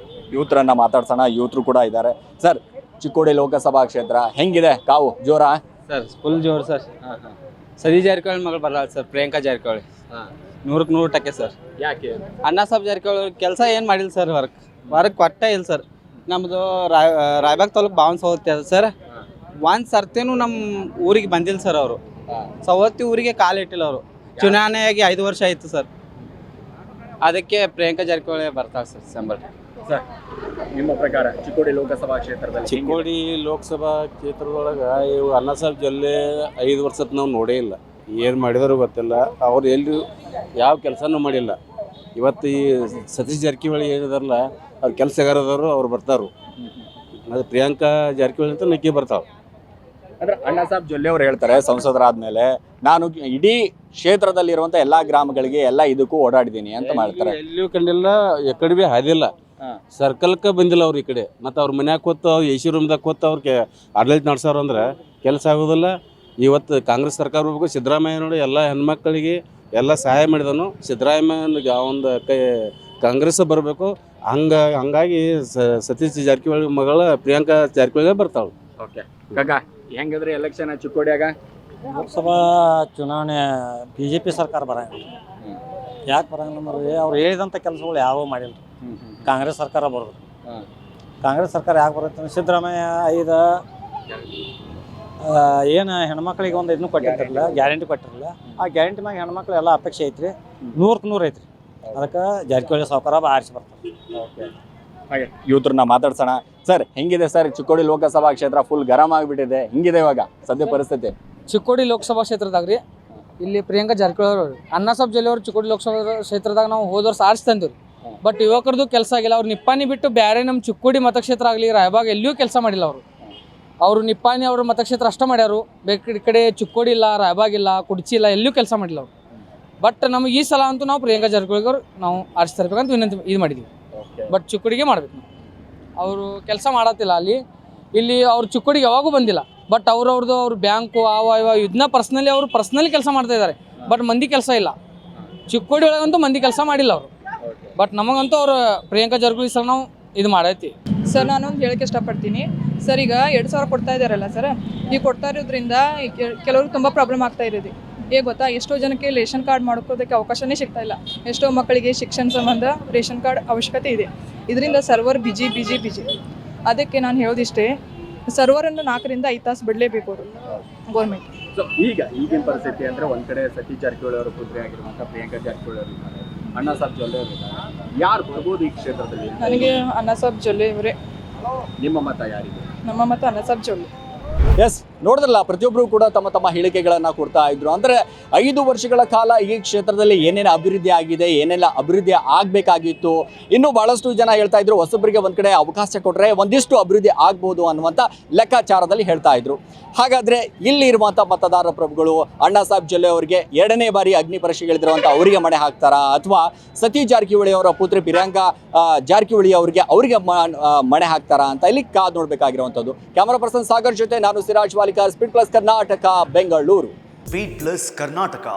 ಯೂತ್ರನ್ನ ಮಾತಾಡ್ಸೋಣ. ಯೂತ್ರು ಕೂಡ ಇದ್ದಾರೆ. ಸರ್, ಚಿಕ್ಕೋಡಿ ಲೋಕಸಭಾ ಕ್ಷೇತ್ರ ಹೆಂಗಿದೆ? ಕಾವು ಜೋರಾ?
ಸರ್ ಫುಲ್ ಜೋರು ಸರ್. ಸತೀಶ್ ಜಾರಕಿಹೊಳಿ ಮಗಳು ಬರಲ್ಲ ಸರ್, ಪ್ರಿಯಾಂಕಾ ಜಾರಕಿಹೊಳಿ 100ಕ್ಕೆ 100% ಸರ್.
ಯಾಕೆ?
ಅಣ್ಣಾ ಸಾಹೇಬ್ ಜಾರಕಿಹೊಳಿ ಕೆಲಸ ಏನು ಮಾಡಿಲ್ಲ ಸರ್. ವರ್ಕ್ ಕೊಟ್ಟೇ ಇಲ್ಲ ಸರ್. ನಮ್ಮದು ರಾಯಬಾಗ್ ತಾಲೂಕು ಬಾವನ್ಸ್ ಹೋಗುತ್ತೆ ಅದು ಸರ್. ಒಂದು ಸರ್ತಿನೂ ನಮ್ಮ ಊರಿಗೆ ಬಂದಿಲ್ಲ ಸರ್. ಅವರು ಸವತ್ತಿ ಊರಿಗೆ ಕಾಲಿಟ್ಟಿಲ್ಲ. ಅವರು ಚುನಾವಣೆಯಾಗಿ 5 ವರ್ಷ ಆಯಿತು ಸರ್. ಅದಕ್ಕೆ ಪ್ರಿಯಾಂಕಾ ಜಾರಕಿಹೊಳಿ ಬರ್ತಾರೆ ಸರ್ ಸಂಬಳ.
ಸರ್, ನಿಮ್ಮ ಪ್ರಕಾರ ಚಿಕ್ಕೋಡಿ ಲೋಕಸಭಾ ಕ್ಷೇತ್ರದಲ್ಲಿ?
ಚಿಕ್ಕೋಡಿ ಲೋಕಸಭಾ ಕ್ಷೇತ್ರದೊಳಗೆ ಇವು ಅಣ್ಣಾ ಸಾಹೇಬ್ ಜೊಲ್ಲೆ 5 ವರ್ಷದ ನಾವು ನೋಡೇ ಇಲ್ಲ. ಏನು ಮಾಡಿದರೂ ಗೊತ್ತಿಲ್ಲ. ಅವ್ರು ಎಲ್ಲಿ ಯಾವ ಕೆಲಸನೂ ಮಾಡಿಲ್ಲ. ಇವತ್ತು ಈ ಸತೀಶ್ ಜಾರಕಿಹೊಳಿ ಏನಿದಾರಲ್ಲ, ಅವ್ರು ಕೆಲಸಗಾರದವರು ಅವ್ರು ಬರ್ತಾರು. ಅದು ಪ್ರಿಯಾಂಕಾ ಜಾರಕಿಹೊಳಿ ಅಂತ ನಕ್ಕಿ ಬರ್ತಾವೆ.
ಅಂದ್ರೆ ಅಣ್ಣಾ ಸಾಹೇಬ್ ಜೊಲ್ಲೆ ಅವ್ರು ಹೇಳ್ತಾರೆ, ಸಂಸದರಾದ್ಮೇಲೆ ನಾನು ಇಡೀ ಕ್ಷೇತ್ರದಲ್ಲಿರುವಂಥ ಎಲ್ಲ ಗ್ರಾಮಗಳಿಗೆ ಎಲ್ಲ ಇದಕ್ಕೂ ಓಡಾಡಿದ್ದೀನಿ ಅಂತ ಮಾಡ್ತಾರೆ.
ಎಲ್ಲಿಯೂ ಕಂಡಿಲ್ಲ, ಎಕಡೆ ಭೀ ಹಾದಿಲ್ಲ. ಸರ್ಕಲ್ಕ್ಕೆ ಬಂದಿಲ್ಲ ಅವ್ರು ಈ ಕಡೆ. ಮತ್ತು ಅವ್ರ ಮನ್ಯಾಗ ಕೂತು AC ರೂಮ್ದಾಗ ಕೂತು ಅವ್ರಿಗೆ ಆಡಳಿತ ನಡೆಸೋರು ಅಂದ್ರೆ ಕೆಲಸ ಆಗೋದಿಲ್ಲ. ಇವತ್ತು ಕಾಂಗ್ರೆಸ್ ಸರ್ಕಾರ ಬರ್ಬೇಕು. ಸಿದ್ದರಾಮಯ್ಯ ನೋಡಿ ಎಲ್ಲ ಹೆಣ್ಮಕ್ಳಿಗೆ ಎಲ್ಲ ಸಹಾಯ ಮಾಡಿದನು. ಸಿದ್ದರಾಮಯ್ಯನಿಗೆ ಒಂದು ಕಾಂಗ್ರೆಸ್ ಬರಬೇಕು. ಹಂಗಾಗಿ ಸತೀಶ್ ಜಾರಕಿಹೊಳಿ ಮಗಳ ಪ್ರಿಯಾಂಕಾ ಜಾರಕಿಹೊಳಿ ಬರ್ತಾಳೆ.
ಓಕೆ ಕಾಕ, ಹೆಂಗಿದ್ರೆ ಎಲೆಕ್ಷನ್ ಚಿಕ್ಕೋಡಿಯಾಗ?
ಲೋಕಸಭಾ ಚುನಾವಣೆ BJP ಸರ್ಕಾರ ಬರಂಗಿಲ್ಲ. ಯಾಕೆ ಬರಂಗಿಲ್ಲ ಅಂದ್ರೆ ಅವ್ರು ಹೇಳಿದಂಥ ಕೆಲಸಗಳು ಯಾವೂ ಮಾಡಿಲ್ಲ. ಕಾಂಗ್ರೆಸ್ ಸರ್ಕಾರ ಬರೋದು. ಕಾಂಗ್ರೆಸ್ ಸರ್ಕಾರ ಯಾಕೆ ಬರುತ್ತೆ? ಸಿದ್ದರಾಮಯ್ಯ ಏನು ಹೆಣ್ಮಕ್ಳಿಗೆ ಒಂದು ಇದನ್ನು ಕೊಟ್ಟಿರ್ತಾರಲ್ಲ, ಗ್ಯಾರಂಟಿ ಕೊಟ್ಟಿರಲ್ಲ, ಆ ಗ್ಯಾರಂಟಿ ಮ್ಯಾಗ ಹೆಣ್ಮಕ್ಳು ಎಲ್ಲ ಅಪೇಕ್ಷೆ ಐತ್ರಿ, 100ಕ್ಕೆ 100 ಐತ್ರಿ. ಅದಕ್ಕೆ ಜಾರಕಿಹೊಳಿ ಸಾವ್ಕಾರ ಆರಿಸಿ ಬರ್ತಾರೆ.
ಹಾಗೆ ಯೂತ್ರನ್ನ ಮಾತಾಡ್ಸೋಣ. ಸರ್, ಹೆಂಗಿದೆ ಸರ್ ಚಿಕ್ಕೋಡಿ ಲೋಕಸಭಾ ಕ್ಷೇತ್ರ? ಫುಲ್ ಗರಂ ಆಗಿಬಿಟ್ಟಿದೆ, ಹೆಂಗಿದೆ ಇವಾಗ ಸದ್ಯ ಪರಿಸ್ಥಿತಿ?
ಚಿಕ್ಕೋಡಿ ಲೋಕಸಭಾ ಕ್ಷೇತ್ರದಾಗ ರೀ ಇಲ್ಲಿ ಪ್ರಿಯಾಂಕಾ ಜಾರಕಿಹೊಳಿ ಅವರು, ಅಣ್ಣಾಸಾಬ್ ಜೊಲ್ಲೆ ಅವರು ಚಿಕ್ಕೋಡಿ ಲೋಕಸಭಾ ಕ್ಷೇತ್ರದಾಗ ನಾವು ಹೋದ ವರ್ಷ ಆರಿಸಿ ತಂದಿವ್ರಿ. ಬಟ್ ಯುವಕರದು ಕೆಲಸ ಆಗಿಲ್ಲ. ಅವ್ರು ನಿಪ್ಪಾಣಿ ಬಿಟ್ಟು ಬೇರೆ ನಮ್ಮ ಚಿಕ್ಕೋಡಿ ಮತಕ್ಷೇತ್ರ ಆಗಲಿ ರಾಯಬಾಗ್ ಎಲ್ಲಿಯೂ ಕೆಲಸ ಮಾಡಿಲ್ಲ. ಅವರು ನಿಪ್ಪಾಣಿ ಅವ್ರ ಮತಕ್ಷೇತ್ರ ಅಷ್ಟೇ ಮಾಡ್ಯಾರು. ಈ ಕಡೆ ಚಿಕ್ಕೋಡಿ ಇಲ್ಲ, ರಾಯಬಾಗ್ ಇಲ್ಲ, ಕುಡ್ಚಿ ಇಲ್ಲ, ಎಲ್ಲಿಯೂ ಕೆಲಸ ಮಾಡಿಲ್ಲ ಅವರು. ಬಟ್ ನಮಗೆ ಈ ಸಲ ಅಂತೂ ನಾವು ಪ್ರಿಯಾಂಕಾ ಜಾರಕಿಹೊಳಿ ಅವರು ನಾವು ಆರಿಸಿ ತರಬೇಕಂತ ವಿನಂತಿ ಇದು ಮಾಡಿದ್ದೀವಿ. ಬಟ್ ಚಿಕ್ಕೋಡಿಗೆ ಮಾಡ್ಬೇಕು ನಾವು. ಅವರು ಕೆಲಸ ಮಾಡತ್ತಿಲ್ಲ ಅಲ್ಲಿ. ಇಲ್ಲಿ ಅವ್ರು ಚಿಕ್ಕೋಡಿಗೆ ಯಾವಾಗೂ ಬಂದಿಲ್ಲ. ಬಟ್ ಅವ್ರ ಬ್ಯಾಂಕು ಇದನ್ನ ಪರ್ಸ್ನಲಿ ಕೆಲಸ ಮಾಡ್ತಾ ಇದ್ದಾರೆ. ಬಟ್ ಮಂದಿ ಕೆಲಸ ಇಲ್ಲ. ಚಿಕ್ಕೋಡಿ ಒಳಗಂತೂ ಮಂದಿ ಕೆಲಸ ಮಾಡಿಲ್ಲ ಅವರು. ಬಟ್ ನಮಗಂತೂ ಅವರು ಪ್ರಿಯಾಂಕಾ ಜಾರಕಿಹೊಳಿ ಸಲ ನಾವು ಇದು ಮಾಡೈತಿ.
ಸರ್, ನಾನೊಂದು ಹೇಳಕ್ಕೆ ಇಷ್ಟಪಡ್ತೀನಿ ಸರ್. ಈಗ 2,000 ಕೊಡ್ತಾ ಇದ್ದಾರಲ್ಲ ಸರ್, ಈಗ ಕೊಡ್ತಾ ಇರೋದ್ರಿಂದ ಕೆಲವ್ರಿಗೆ ತುಂಬ ಪ್ರಾಬ್ಲಮ್ ಆಗ್ತಾ ಇರೋದು ಗೊತ್ತಾ. ಎಷ್ಟೋ ಜನಕ್ಕೆ ರೇಷನ್ ಕಾರ್ಡ್ ಮಾಡ್ಕೋದಕ್ಕೆ ಅವಕಾಶನೇ ಸಿಗ್ತಾ ಇಲ್ಲ. ಎಷ್ಟೋ ಮಕ್ಕಳಿಗೆ ಶಿಕ್ಷಣ ಸಂಬಂಧ ರೇಷನ್ ಕಾರ್ಡ್ ಅವಶ್ಯಕತೆ ಇದೆ. ಇದರಿಂದ ಸರ್ವರ್ ಬಿಜಿ. ಅದಕ್ಕೆ ನಾನು ಹೇಳೋದಿಷ್ಟೇ, ಸರ್ವರನ್ನು 4ರಿಂದ 5 ತಾಸು ಬಿಡಲೇಬೇಕು ಅವರು ಗೌರ್ಮೆಂಟ್.
ಈಗಿನ ಪರಿಸ್ಥಿತಿ ಅಂದರೆ ಒಂದು ಕಡೆ ಸತೀಶ್ ಜಾರಕಿಹೊಳಿ ಅವರ ಪುತ್ರಿ ಆಗಿರುವಂಥ ಪ್ರಿಯಾಂಕಾ ಜಾರಕಿಹೊಳಿ ಅವರು ಇದ್ದಾರೆ, ಅಣ್ಣಾಸಾಬ್ ಜೊಲ್ಲೆ ಅವರು ಇದ್ದಾರೆ. ಯಾರು ಬರ್ಬೋದು ಈ ಕ್ಷೇತ್ರದಲ್ಲಿ?
ನನಗೆ ಅಣ್ಣಾಸಾಬ್ ಜೊಲ್ಲೆ ಅವರೇ.
ನಿಮ್ಮ ಮತ ಯಾರಿಗೆ?
ನಮ್ಮ ಮತ ಅಣ್ಣಾಸಾಬ್ ಜೊಲ್ಲೆ.
ಎಸ್, ನೋಡಿದ್ರಲ್ಲ, ಪ್ರತಿಯೊಬ್ಬರು ಕೂಡ ತಮ್ಮ ತಮ್ಮ ಹೇಳಿಕೆಗಳನ್ನು ಕೊಡ್ತಾ ಇದ್ರು. ಅಂದರೆ 5 ವರ್ಷಗಳ ಕಾಲ ಈ ಕ್ಷೇತ್ರದಲ್ಲಿ ಏನೇನು ಅಭಿವೃದ್ಧಿ ಆಗಿದೆ, ಏನೆಲ್ಲ ಅಭಿವೃದ್ಧಿ ಆಗಬೇಕಾಗಿತ್ತು, ಇನ್ನೂ ಬಹಳಷ್ಟು ಜನ ಹೇಳ್ತಾ ಇದ್ರು ಹೊಸಬರಿಗೆ ಒಂದು ಕಡೆ ಅವಕಾಶ ಕೊಟ್ಟರೆ ಒಂದಿಷ್ಟು ಅಭಿವೃದ್ಧಿ ಆಗ್ಬೋದು ಅನ್ನುವಂಥ ಲೆಕ್ಕಾಚಾರದಲ್ಲಿ ಹೇಳ್ತಾ ಇದ್ರು. ಹಾಗಾದರೆ ಇಲ್ಲಿ ಇರುವಂಥ ಮತದಾರ ಪ್ರಭುಗಳು ಅಣ್ಣಾಸಾಬ್ ಜೊಲ್ಲೆ ಅವರಿಗೆ 2ನೇ ಬಾರಿ ಅಗ್ನಿ ಪರೀಕ್ಷೆಗಳಿರುವಂಥ ಅವರಿಗೆ ಮಣೆ ಹಾಕ್ತಾರಾ, ಅಥವಾ ಸತೀಶ್ ಜಾರಕಿಹೊಳಿ ಅವರ ಪುತ್ರಿ ಪ್ರಿಯಾಂಕಾ ಜಾರಕಿಹೊಳಿ ಅವರಿಗೆ ಮಣೆ ಹಾಕ್ತಾರಾ ಅಂತ ಇಲ್ಲಿ ಕಾದು ನೋಡಬೇಕಾಗಿರುವಂಥದ್ದು. ಕ್ಯಾಮರಾ ಪರ್ಸನ್ ಸಾಗರ್ ಜೊತೆ ನಾನು Siraj Walikar, speed plus Karnataka, Bengaluru.
Speed plus Karnataka.